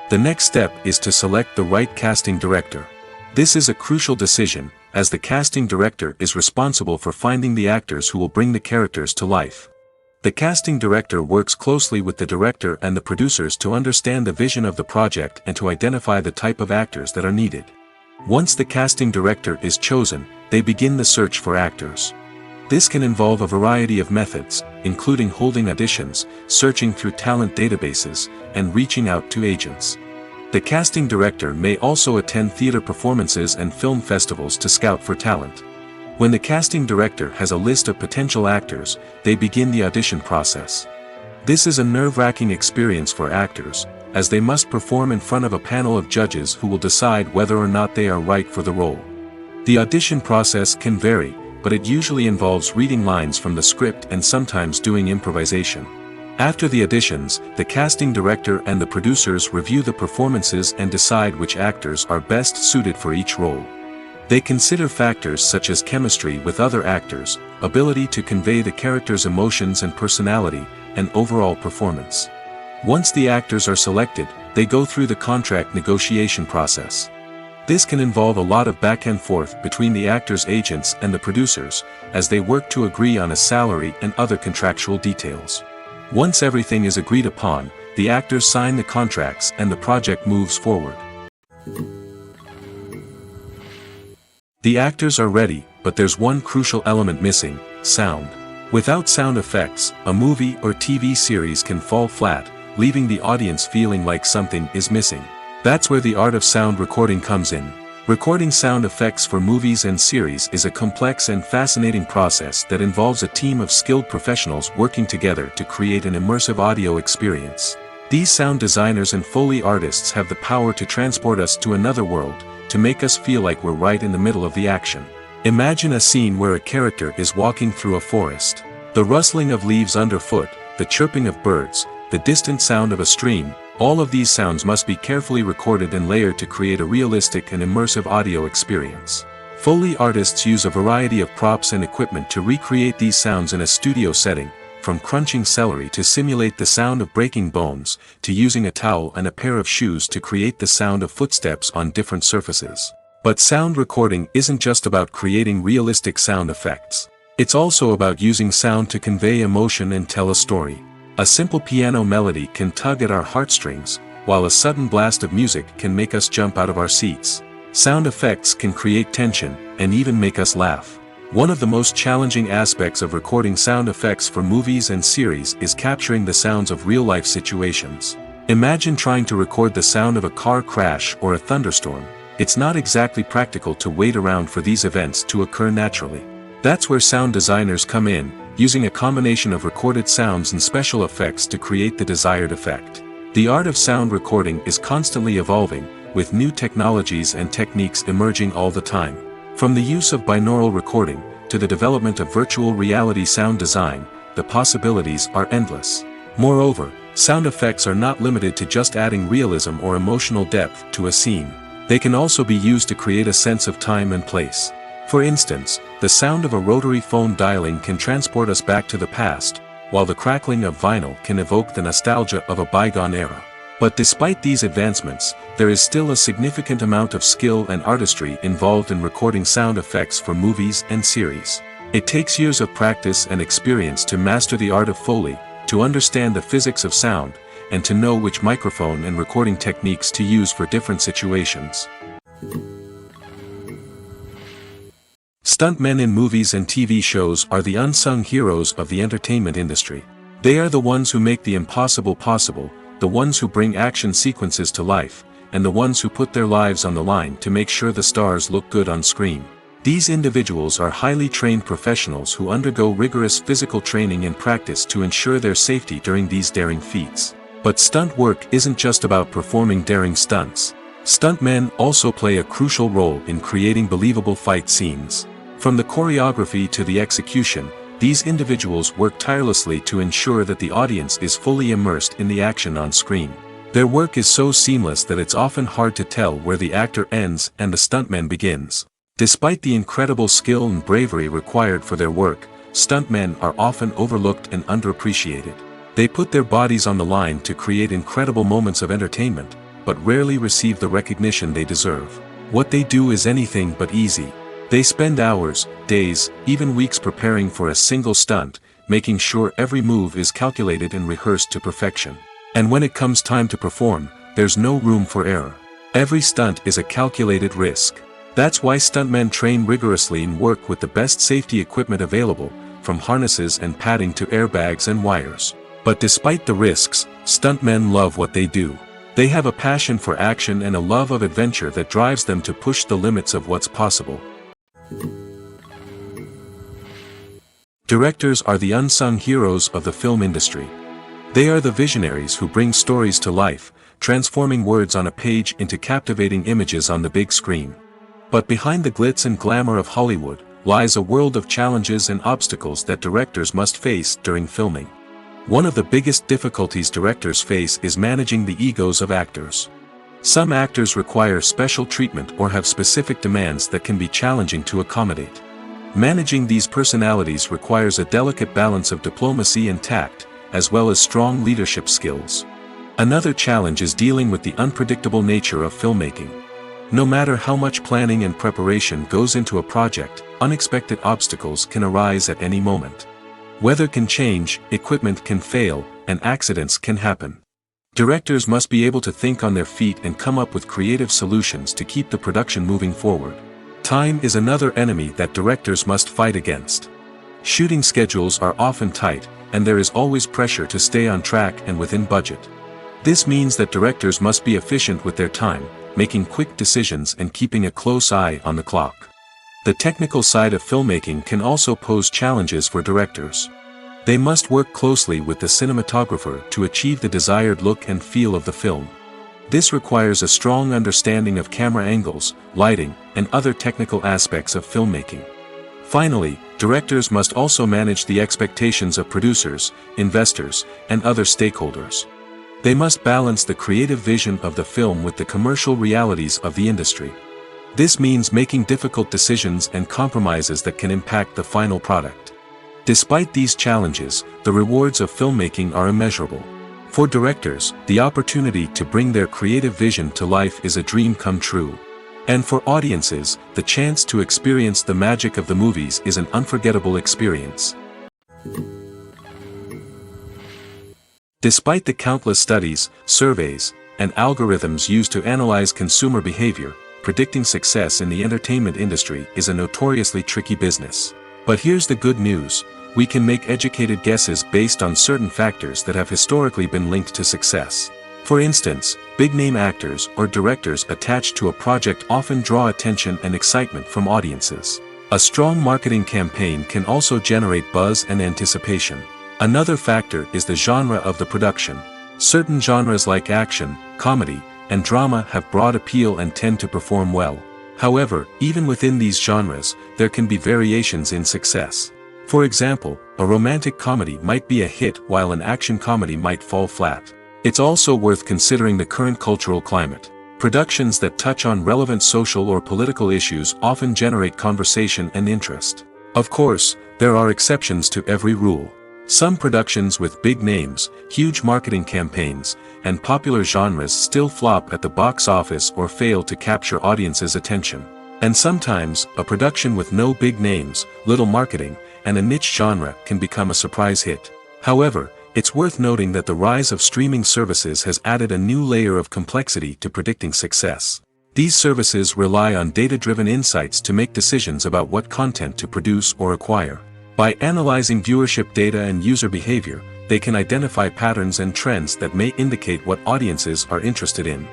The next step is to select the right casting director. This is a crucial decision, as the casting director is responsible for finding the actors who will bring the characters to life. The casting director works closely with the director and the producers to understand the vision of the project and to identify the type of actors that are needed. Once the casting director is chosen, they begin the search for actors. This can involve a variety of methods, including holding auditions, searching through talent databases, and reaching out to agents. The casting director may also attend theater performances and film festivals to scout for talent. When the casting director has a list of potential actors, they begin the audition process. This is a nerve-wracking experience for actors, as they must perform in front of a panel of judges who will decide whether or not they are right for the role. The audition process can vary, but it usually involves reading lines from the script and sometimes doing improvisation. After the auditions, the casting director and the producers review the performances and decide which actors are best suited for each role. They consider factors such as chemistry with other actors, ability to convey the character's emotions and personality, and overall performance. Once the actors are selected, they go through the contract negotiation process. This can involve a lot of back and forth between the actors' agents and the producers, as they work to agree on a salary and other contractual details. Once everything is agreed upon, the actors sign the contracts and the project moves forward. The actors are ready, but there's one crucial element missing: sound. Without sound effects, a movie or TV series can fall flat, leaving the audience feeling like something is missing. That's where the art of sound recording comes in. Recording sound effects for movies and series is a complex and fascinating process that involves a team of skilled professionals working together to create an immersive audio experience. These sound designers and Foley artists have the power to transport us to another world, to make us feel like we're right in the middle of the action. Imagine a scene where a character is walking through a forest. The rustling of leaves underfoot, the chirping of birds, the distant sound of a stream, all of these sounds must be carefully recorded and layered to create a realistic and immersive audio experience. Foley artists use a variety of props and equipment to recreate these sounds in a studio setting, from crunching celery to simulate the sound of breaking bones, to using a towel and a pair of shoes to create the sound of footsteps on different surfaces. But sound recording isn't just about creating realistic sound effects. It's also about using sound to convey emotion and tell a story. A simple piano melody can tug at our heartstrings, while a sudden blast of music can make us jump out of our seats. Sound effects can create tension, and even make us laugh. One of the most challenging aspects of recording sound effects for movies and series is capturing the sounds of real-life situations. Imagine trying to record the sound of a car crash or a thunderstorm. It's not exactly practical to wait around for these events to occur naturally. That's where sound designers come in, using a combination of recorded sounds and special effects to create the desired effect. The art of sound recording is constantly evolving, with new technologies and techniques emerging all the time. From the use of binaural recording, to the development of virtual reality sound design, the possibilities are endless. Moreover, sound effects are not limited to just adding realism or emotional depth to a scene. They can also be used to create a sense of time and place. For instance, the sound of a rotary phone dialing can transport us back to the past, while the crackling of vinyl can evoke the nostalgia of a bygone era. But despite these advancements, there is still a significant amount of skill and artistry involved in recording sound effects for movies and series. It takes years of practice and experience to master the art of Foley, to understand the physics of sound, and to know which microphone and recording techniques to use for different situations. Stuntmen in movies and TV shows are the unsung heroes of the entertainment industry. They are the ones who make the impossible possible, the ones who bring action sequences to life, and the ones who put their lives on the line to make sure the stars look good on screen. These individuals are highly trained professionals who undergo rigorous physical training and practice to ensure their safety during these daring feats. But stunt work isn't just about performing daring stunts. Stuntmen also play a crucial role in creating believable fight scenes. From the choreography to the execution, these individuals work tirelessly to ensure that the audience is fully immersed in the action on screen. Their work is so seamless that it's often hard to tell where the actor ends and the stuntman begins. Despite the incredible skill and bravery required for their work, stuntmen are often overlooked and underappreciated. They put their bodies on the line to create incredible moments of entertainment, but rarely receive the recognition they deserve. What they do is anything but easy. They spend hours, days, even weeks preparing for a single stunt, making sure every move is calculated and rehearsed to perfection. And when it comes time to perform, there's no room for error. Every stunt is a calculated risk. That's why stuntmen train rigorously and work with the best safety equipment available, from harnesses and padding to airbags and wires. But despite the risks, stuntmen love what they do. They have a passion for action and a love of adventure that drives them to push the limits of what's possible. Directors are the unsung heroes of the film industry. They are the visionaries who bring stories to life, transforming words on a page into captivating images on the big screen. But behind the glitz and glamour of Hollywood, lies a world of challenges and obstacles that directors must face during filming. One of the biggest difficulties directors face is managing the egos of actors. Some actors require special treatment or have specific demands that can be challenging to accommodate. Managing these personalities requires a delicate balance of diplomacy and tact, as well as strong leadership skills. Another challenge is dealing with the unpredictable nature of filmmaking. No matter how much planning and preparation goes into a project, unexpected obstacles can arise at any moment. Weather can change, equipment can fail, and accidents can happen. Directors must be able to think on their feet and come up with creative solutions to keep the production moving forward. Time is another enemy that directors must fight against. Shooting schedules are often tight, and there is always pressure to stay on track and within budget. This means that directors must be efficient with their time, making quick decisions and keeping a close eye on the clock. The technical side of filmmaking can also pose challenges for directors. They must work closely with the cinematographer to achieve the desired look and feel of the film. This requires a strong understanding of camera angles, lighting, and other technical aspects of filmmaking. Finally, directors must also manage the expectations of producers, investors, and other stakeholders. They must balance the creative vision of the film with the commercial realities of the industry. This means making difficult decisions and compromises that can impact the final product. Despite these challenges, the rewards of filmmaking are immeasurable. For directors, the opportunity to bring their creative vision to life is a dream come true. And for audiences, the chance to experience the magic of the movies is an unforgettable experience. Despite the countless studies, surveys, and algorithms used to analyze consumer behavior, predicting success in the entertainment industry is a notoriously tricky business. But here's the good news: we can make educated guesses based on certain factors that have historically been linked to success. For instance, big-name actors or directors attached to a project often draw attention and excitement from audiences. A strong marketing campaign can also generate buzz and anticipation. Another factor is the genre of the production. Certain genres like action, comedy, and drama have broad appeal and tend to perform well. However, even within these genres, there can be variations in success. For example, a romantic comedy might be a hit while an action comedy might fall flat. It's also worth considering the current cultural climate. Productions that touch on relevant social or political issues often generate conversation and interest. Of course, there are exceptions to every rule. Some productions with big names, huge marketing campaigns, and popular genres still flop at the box office or fail to capture audiences' attention. And sometimes, a production with no big names, little marketing, and a niche genre can become a surprise hit. However, it's worth noting that the rise of streaming services has added a new layer of complexity to predicting success. These services rely on data-driven insights to make decisions about what content to produce or acquire. By analyzing viewership data and user behavior, they can identify patterns and trends that may indicate what audiences are interested in.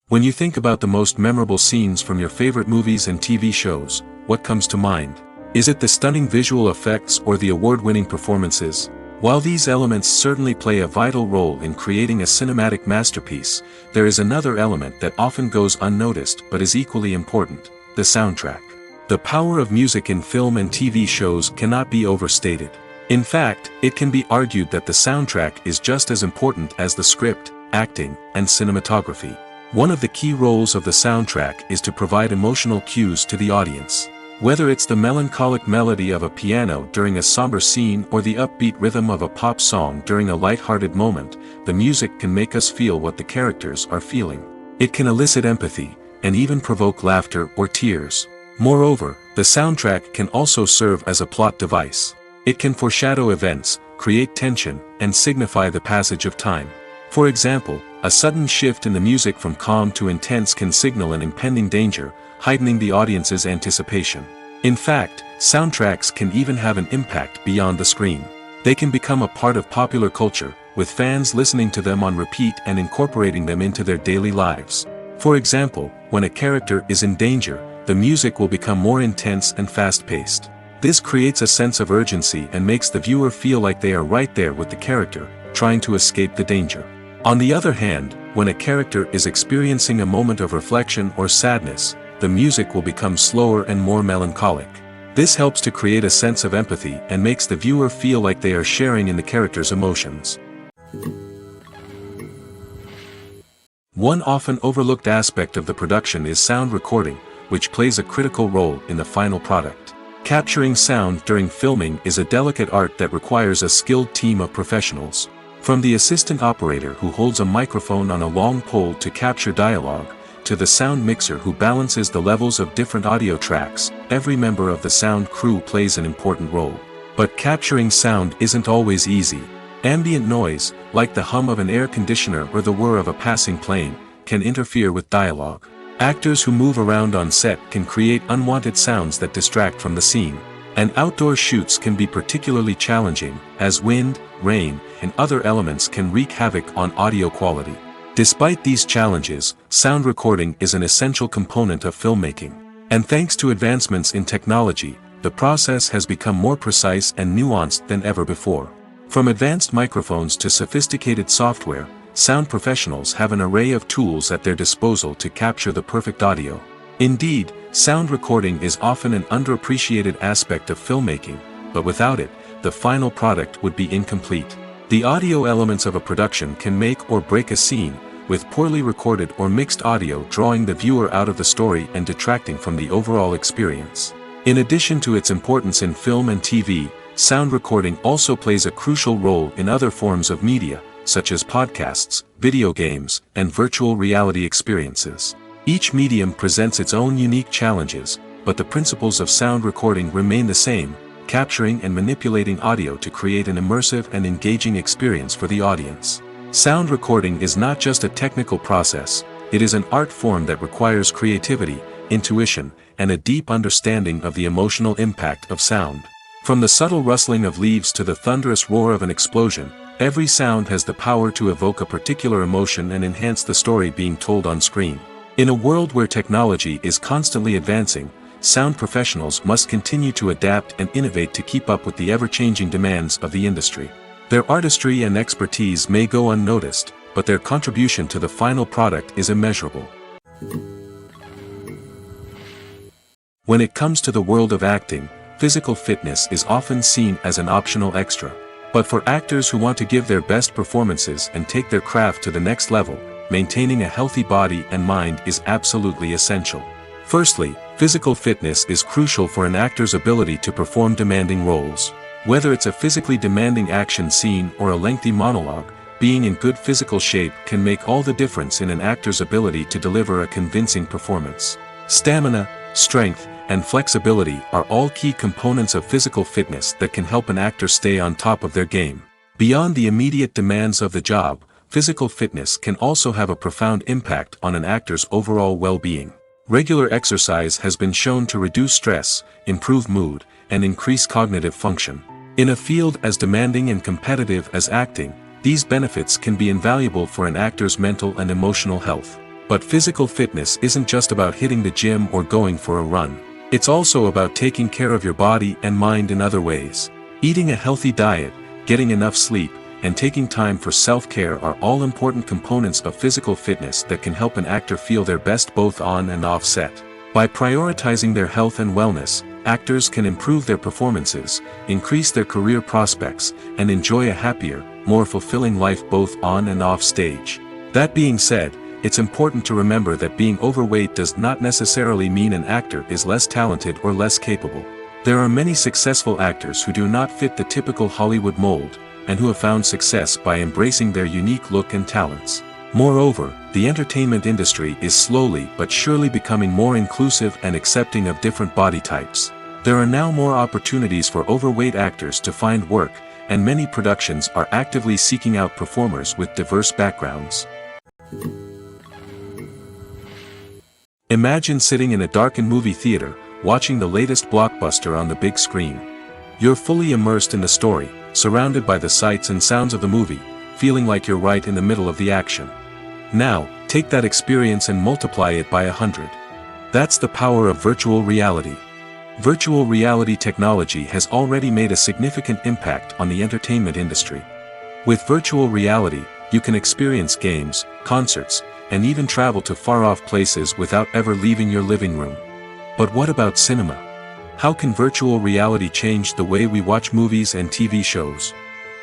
When you think about the most memorable scenes from your favorite movies and TV shows, what comes to mind? Is it the stunning visual effects or the award-winning performances? While these elements certainly play a vital role in creating a cinematic masterpiece, there is another element that often goes unnoticed but is equally important: the soundtrack. The power of music in film and TV shows cannot be overstated. In fact, it can be argued that the soundtrack is just as important as the script, acting, and cinematography. One of the key roles of the soundtrack is to provide emotional cues to the audience. Whether it's the melancholic melody of a piano during a somber scene or the upbeat rhythm of a pop song during a light-hearted moment, the music can make us feel what the characters are feeling. It can elicit empathy, and even provoke laughter or tears. Moreover, the soundtrack can also serve as a plot device. It can foreshadow events, create tension, and signify the passage of time. For example, a sudden shift in the music from calm to intense can signal an impending danger, heightening the audience's anticipation. In fact, soundtracks can even have an impact beyond the screen. They can become a part of popular culture, with fans listening to them on repeat and incorporating them into their daily lives. For example, when a character is in danger, the music will become more intense and fast-paced. This creates a sense of urgency and makes the viewer feel like they are right there with the character, trying to escape the danger. On the other hand, when a character is experiencing a moment of reflection or sadness, the music will become slower and more melancholic. This helps to create a sense of empathy and makes the viewer feel like they are sharing in the character's emotions. One often overlooked aspect of the production is sound recording, which plays a critical role in the final product. Capturing sound during filming is a delicate art that requires a skilled team of professionals. From the assistant operator who holds a microphone on a long pole to capture dialogue, to the sound mixer who balances the levels of different audio tracks, every member of the sound crew plays an important role. But capturing sound isn't always easy. Ambient noise, like the hum of an air conditioner or the whir of a passing plane, can interfere with dialogue. Actors who move around on set can create unwanted sounds that distract from the scene. And outdoor shoots can be particularly challenging, as wind, rain, and other elements can wreak havoc on audio quality. Despite these challenges, sound recording is an essential component of filmmaking. And thanks to advancements in technology, the process has become more precise and nuanced than ever before. From advanced microphones to sophisticated software, sound professionals have an array of tools at their disposal to capture the perfect audio. Indeed, sound recording is often an underappreciated aspect of filmmaking, but without it, the final product would be incomplete. The audio elements of a production can make or break a scene, with poorly recorded or mixed audio drawing the viewer out of the story and detracting from the overall experience. In addition to its importance in film and TV, sound recording also plays a crucial role in other forms of media, such as podcasts, video games, and virtual reality experiences. Each medium presents its own unique challenges, but the principles of sound recording remain the same, capturing and manipulating audio to create an immersive and engaging experience for the audience. Sound recording is not just a technical process, it is an art form that requires creativity, intuition, and a deep understanding of the emotional impact of sound. From the subtle rustling of leaves to the thunderous roar of an explosion, every sound has the power to evoke a particular emotion and enhance the story being told on screen. In a world where technology is constantly advancing, sound professionals must continue to adapt and innovate to keep up with the ever-changing demands of the industry. Their artistry and expertise may go unnoticed, but their contribution to the final product is immeasurable. When it comes to the world of acting, physical fitness is often seen as an optional extra. But for actors who want to give their best performances and take their craft to the next level, maintaining a healthy body and mind is absolutely essential. Firstly, physical fitness is crucial for an actor's ability to perform demanding roles. Whether it's a physically demanding action scene or a lengthy monologue, being in good physical shape can make all the difference in an actor's ability to deliver a convincing performance. Stamina, strength, and flexibility are all key components of physical fitness that can help an actor stay on top of their game. Beyond the immediate demands of the job, physical fitness can also have a profound impact on an actor's overall well-being. Regular exercise has been shown to reduce stress, improve mood, and increase cognitive function. In a field as demanding and competitive as acting, these benefits can be invaluable for an actor's mental and emotional health. But physical fitness isn't just about hitting the gym or going for a run. It's also about taking care of your body and mind in other ways. Eating a healthy diet, getting enough sleep, and taking time for self-care are all important components of physical fitness that can help an actor feel their best both on and off set. By prioritizing their health and wellness, actors can improve their performances, increase their career prospects, and enjoy a happier, more fulfilling life both on and off stage. That being said, it's important to remember that being overweight does not necessarily mean an actor is less talented or less capable. There are many successful actors who do not fit the typical Hollywood mold, and who have found success by embracing their unique look and talents. Moreover, the entertainment industry is slowly but surely becoming more inclusive and accepting of different body types. There are now more opportunities for overweight actors to find work, and many productions are actively seeking out performers with diverse backgrounds. Imagine sitting in a darkened movie theater, watching the latest blockbuster on the big screen. You're fully immersed in the story, surrounded by the sights and sounds of the movie, feeling like you're right in the middle of the action. Now, take that experience and multiply it by 100. That's the power of virtual reality. Virtual reality technology has already made a significant impact on the entertainment industry. With virtual reality, you can experience games, concerts, and even travel to far-off places without ever leaving your living room. But what about cinema? How can virtual reality change the way we watch movies and TV shows?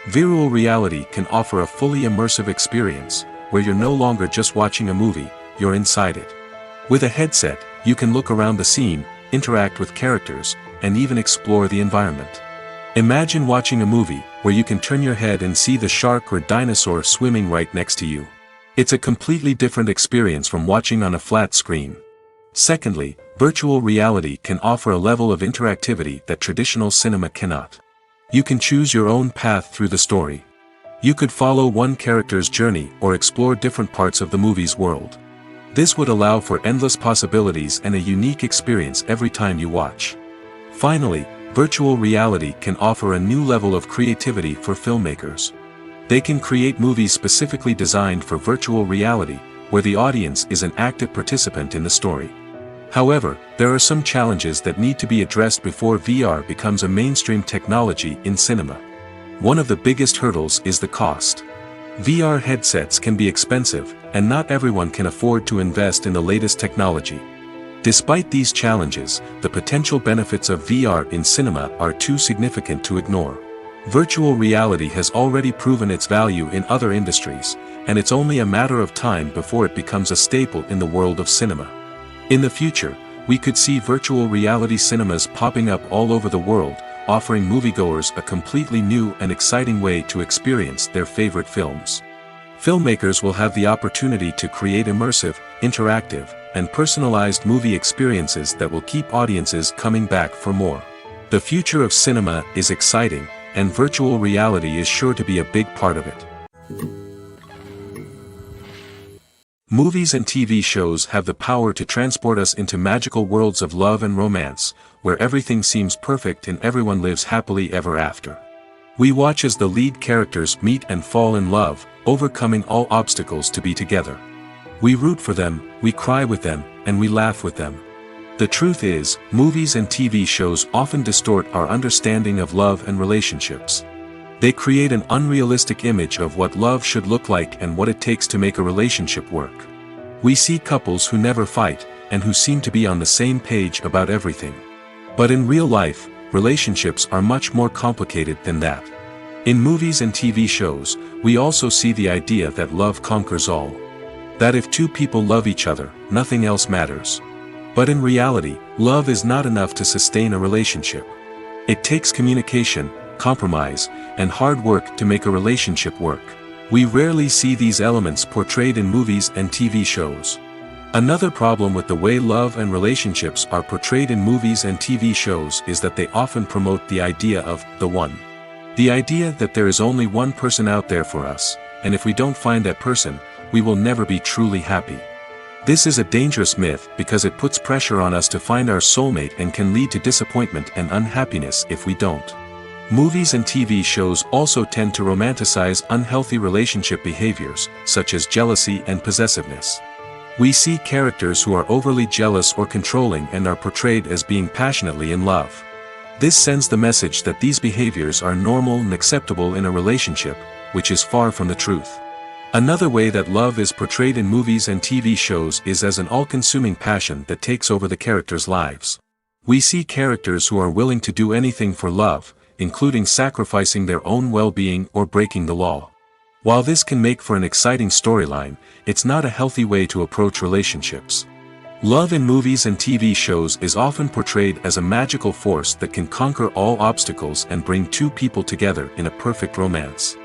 Virtual reality can offer a fully immersive experience, where you're no longer just watching a movie, you're inside it. With a headset, you can look around the scene, interact with characters, and even explore the environment. Imagine watching a movie, where you can turn your head and see the shark or dinosaur swimming right next to you. It's a completely different experience from watching on a flat screen. Secondly, virtual reality can offer a level of interactivity that traditional cinema cannot. You can choose your own path through the story. You could follow one character's journey or explore different parts of the movie's world. This would allow for endless possibilities and a unique experience every time you watch. Finally, virtual reality can offer a new level of creativity for filmmakers. They can create movies specifically designed for virtual reality, where the audience is an active participant in the story. However, there are some challenges that need to be addressed before VR becomes a mainstream technology in cinema. One of the biggest hurdles is the cost. VR headsets can be expensive, and not everyone can afford to invest in the latest technology. Despite these challenges, the potential benefits of VR in cinema are too significant to ignore. Virtual reality has already proven its value in other industries, and it's only a matter of time before it becomes a staple in the world of cinema. In the future, we could see virtual reality cinemas popping up all over the world, offering moviegoers a completely new and exciting way to experience their favorite films. Filmmakers will have the opportunity to create immersive, interactive, and personalized movie experiences that will keep audiences coming back for more. The future of cinema is exciting, and virtual reality is sure to be a big part of it. Movies and TV shows have the power to transport us into magical worlds of love and romance, where everything seems perfect and everyone lives happily ever after. We watch as the lead characters meet and fall in love, overcoming all obstacles to be together. We root for them, we cry with them, and we laugh with them. The truth is, movies and TV shows often distort our understanding of love and relationships. They create an unrealistic image of what love should look like and what it takes to make a relationship work. We see couples who never fight, and who seem to be on the same page about everything. But in real life, relationships are much more complicated than that. In movies and TV shows, we also see the idea that love conquers all. That if two people love each other, nothing else matters. But in reality, love is not enough to sustain a relationship. It takes communication, compromise, and hard work to make a relationship work. We rarely see these elements portrayed in movies and TV shows. Another problem with the way love and relationships are portrayed in movies and TV shows is that they often promote the idea of the one. The idea that there is only one person out there for us, and if we don't find that person, we will never be truly happy. This is a dangerous myth because it puts pressure on us to find our soulmate and can lead to disappointment and unhappiness if we don't. Movies and TV shows also tend to romanticize unhealthy relationship behaviors, such as jealousy and possessiveness. We see characters who are overly jealous or controlling and are portrayed as being passionately in love. This sends the message that these behaviors are normal and acceptable in a relationship, which is far from the truth. Another way that love is portrayed in movies and TV shows is as an all-consuming passion that takes over the characters' lives. We see characters who are willing to do anything for love, including sacrificing their own well-being or breaking the law. While this can make for an exciting storyline, it's not a healthy way to approach relationships. Love in movies and TV shows is often portrayed as a magical force that can conquer all obstacles and bring two people together in a perfect romance.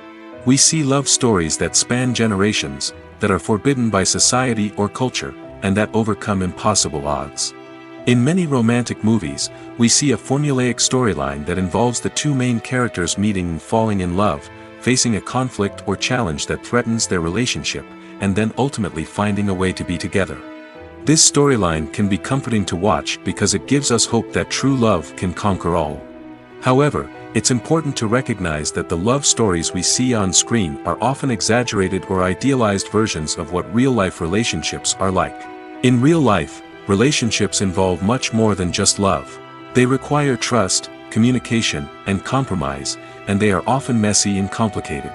We see love stories that span generations, that are forbidden by society or culture, and that overcome impossible odds. In many romantic movies, we see a formulaic storyline that involves the two main characters meeting and falling in love, facing a conflict or challenge that threatens their relationship, and then ultimately finding a way to be together. This storyline can be comforting to watch because it gives us hope that true love can conquer all. However, it's important to recognize that the love stories we see on screen are often exaggerated or idealized versions of what real-life relationships are like. In real life, relationships involve much more than just love. They require trust, communication, and compromise, and they are often messy and complicated.